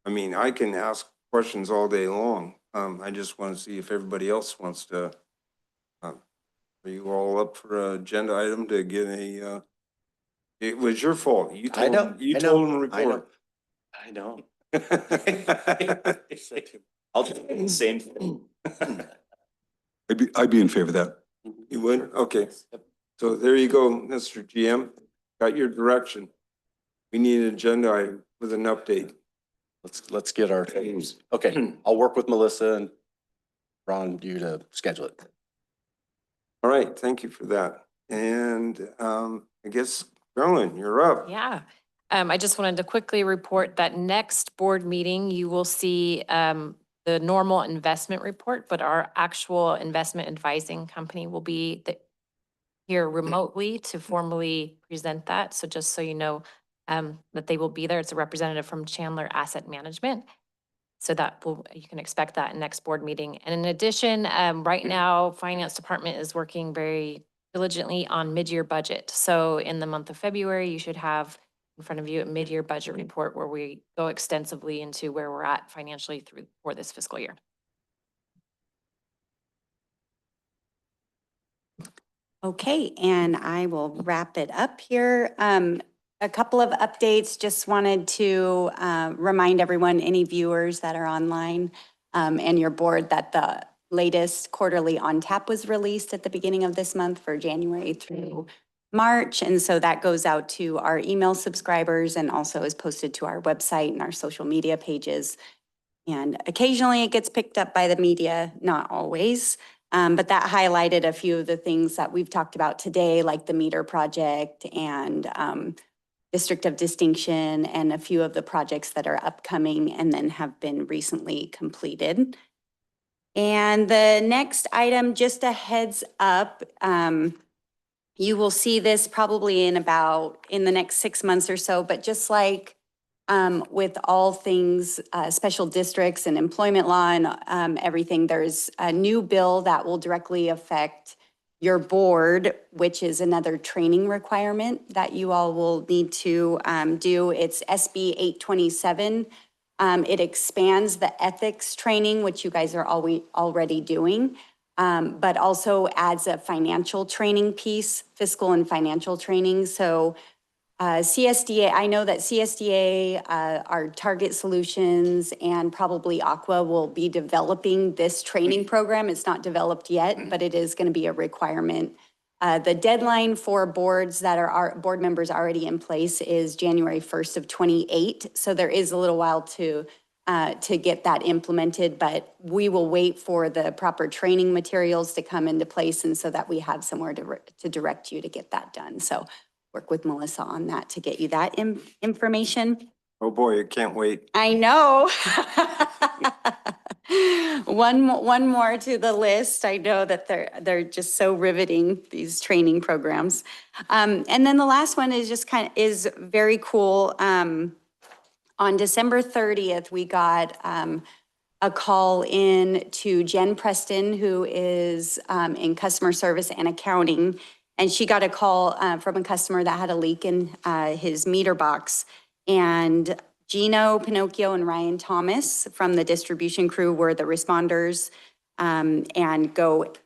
I mean, I can ask questions all day long. I just want to see if everybody else wants to. Are you all up for an agenda item to get a, it was your fault. You I told, know, you I told know, them to I know. report. I know. I'll do the same thing. I'd be in favor of that. You would? Okay. So there you go, Mr. GM. Got your direction. We need an agenda item with an update. Let's get our, okay, I'll work with Melissa and Ron, you to schedule it. All right, thank you for that. And I guess, Carolyn, you're up. Yeah. I just wanted to quickly report that next board meeting, you will see the normal investment report, but our actual investment advising company will be here remotely to formally present that. So just so you know that they will be there. It's a representative from Chandler Asset Management. So you can expect that next board meeting. And in addition, right now, Finance Department is working very diligently on mid-year budget. So in the month of February, you should have in front of you a mid-year budget report where we go extensively into where we're at financially for this fiscal year. Okay, and I will wrap it up here. A couple of updates, just wanted to remind everyone, any viewers that are online and your board, that the latest quarterly on tap was released at the beginning of this month for January through March. And so that goes out to our email subscribers and also is posted to our website and our social media pages. And occasionally it gets picked up by the media, not always. But that highlighted a few of the things that we've talked about today, like the meter project and District of Distinction, and a few of the projects that are upcoming and then have been recently completed. And the next item, just a heads up, you will see this probably in the next 6 months or so, but just like with all things special districts and employment law and everything, there's a new bill that will directly affect your board, which is another training requirement that you all will need to do. It's SB 827. It expands the ethics training, which you guys are already doing, but also adds a financial training piece, fiscal and financial training. So CSDA, I know that CSDA, our Target Solutions, and probably Aqua will be developing this training program. It's not developed yet, but it is going to be a requirement. The deadline for boards that are board members already in place is January 1st of 28. So there is a little while to get that implemented, but we will wait for the proper training materials to come into place, and so that we have somewhere to direct you to get that done. So work with Melissa on that to get you that information. Oh, boy, I can't wait. I know. One more to the list. I know that they're just so riveting, these training programs. And then the last one is just is very cool. On December 30th, we got a call in to Jen Preston, who is in customer service and accounting. And she got a call from a customer that had a leak in his meter box. And Gino Pinocchio and Ryan Thomas from the distribution crew were the responders and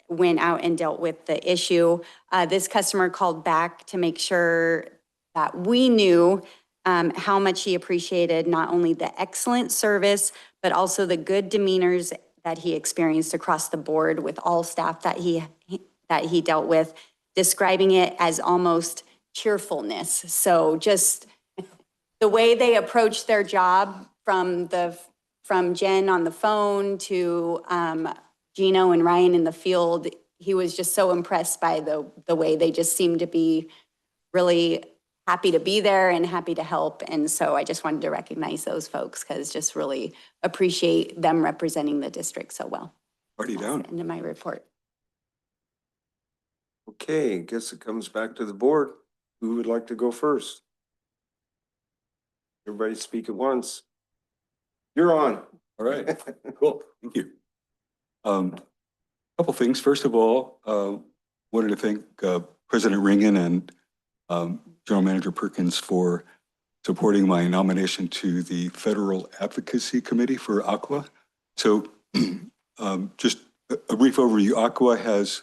went out and dealt with the issue. This customer called back to make sure that we knew how much he appreciated not only the excellent service, but also the good demeanors that he experienced across the board with all staff that he dealt with, describing it as almost cheerfulness. So just the way they approached their job, from Jen on the phone to Gino and Ryan in the field, he was just so impressed by the way they just seemed to be really happy to be there and happy to help. And so I just wanted to recognize those folks, because just really appreciate them representing the district so well. Party down. Into my report. Okay, guess it comes back to the board. Who would like to go first? Everybody speak at once. You're on. All right, cool, thank you. Couple things. First of all, wanted to thank President Ringen and General Manager Perkins for supporting my nomination to the Federal Advocacy Committee for Aqua. So just a brief overview. Aqua has,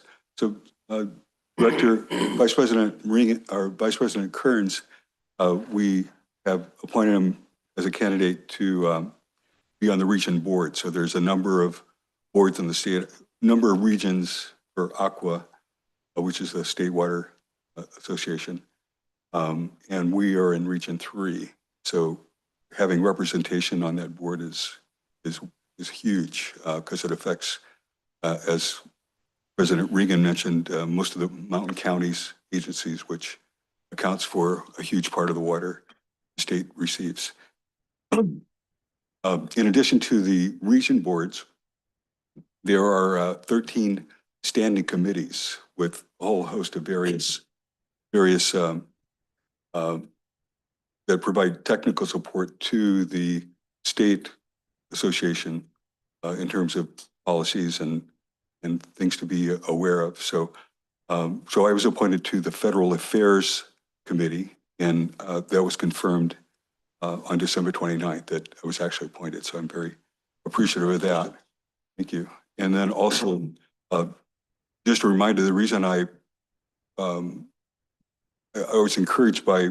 Vice President Ringen, or Vice President Kearns, we have appointed him as a candidate to be on the region board. So there's a number of boards in the state, number of regions for Aqua, which is the State Water Association. And we are in Region 3. So having representation on that board is huge because it affects, as President Regan mentioned, most of the mountain counties agencies, which accounts for a huge part of the water the state receives. In addition to the region boards, there are 13 standing committees with a whole host of various that provide technical support to the state association in terms of policies and things to be aware of. So I was appointed to the Federal Affairs Committee, and that was confirmed on December 29th that I was actually appointed. So I'm very appreciative of that. Thank you. And then also, just a reminder, the reason I was encouraged by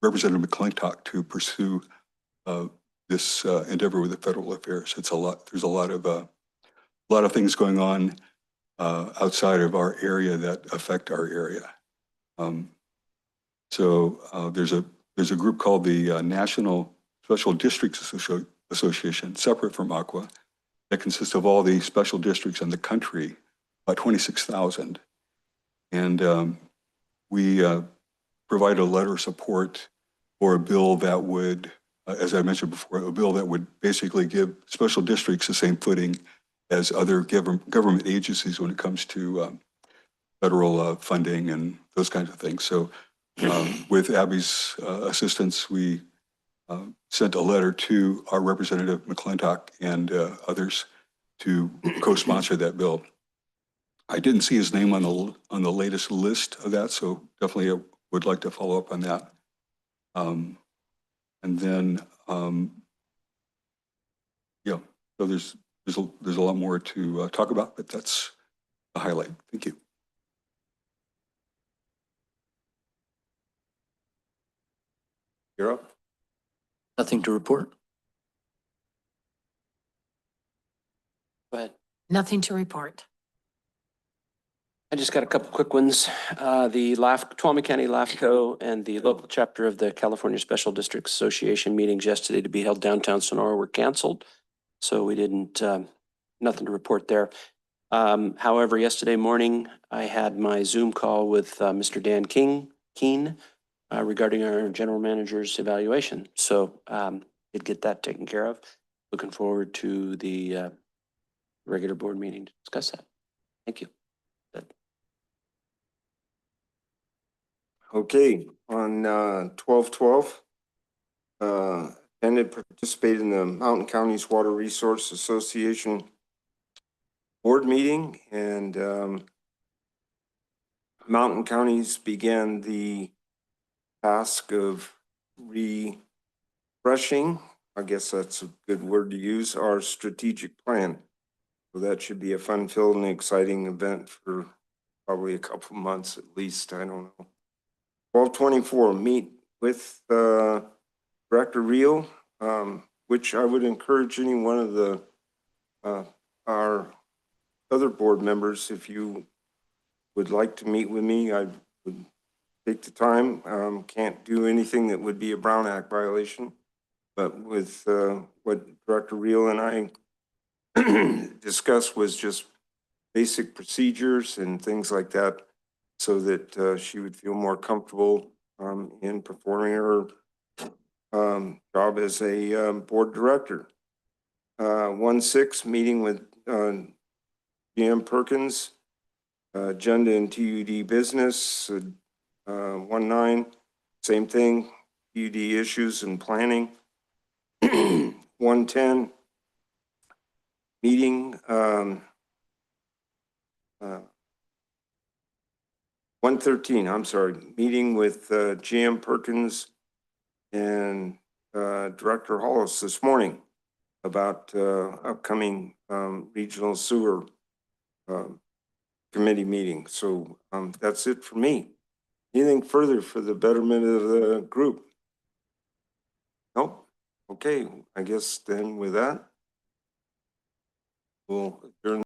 Representative McClintock to pursue this endeavor with the federal affairs. It's a lot. There's a lot of things going on outside of our area that affect our area. So there's a group called the National Special Districts Association, separate from Aqua, that consists of all the special districts in the country, about 26,000. And we provide a letter of support for a bill that would, as I mentioned before, a bill that would basically give special districts the same footing as other government agencies when it comes to federal funding and those kinds of things. So with Abby's assistance, we sent a letter to our Representative McClintock and others to co-sponsor that bill. I didn't see his name on the latest list of that, so definitely I would like to follow up on that. And then, yeah, so there's a lot more to talk about, but that's a highlight. Thank you. You're up. Nothing to report. Go ahead. Nothing to report. I just got a couple quick ones. The Tuolumne County LAFCO and the local chapter of the California Special Districts Association meetings yesterday to be held downtown Sonora were canceled. So we didn't, nothing to report there. However, yesterday morning, I had my Zoom call with Mr. Dan Keene regarding our general manager's evaluation. So did get that taken care of. Looking forward to the regular board meeting to discuss that. Thank you. Okay, on 12/12, attended, participated in the Mountain Counties Water Resource Association board meeting, and Mountain Counties began the task of refreshing, I guess that's a good word to use, our strategic plan. So that should be a fun-filled and exciting event for probably a couple months at least, I don't know. 12/24, meet with Director Reel, which I would encourage any one of the our other board members, if you would like to meet with me, I would take the time. Can't do anything that would be a Brown Act violation, but with what Director Reel and I discussed was just basic procedures and things like that, so that she would feel more comfortable in performing her job as a board director. 1/6, meeting with GM Perkins, agenda and TUD business. 1/9, same thing, TUD issues and planning. 1/10, meeting 113, I'm sorry, meeting with GM Perkins and Director Hollis this morning about upcoming regional sewer committee meeting. So that's it for me. Anything further for the betterment of the group? Nope. Okay, I guess then with that, we'll adjourn.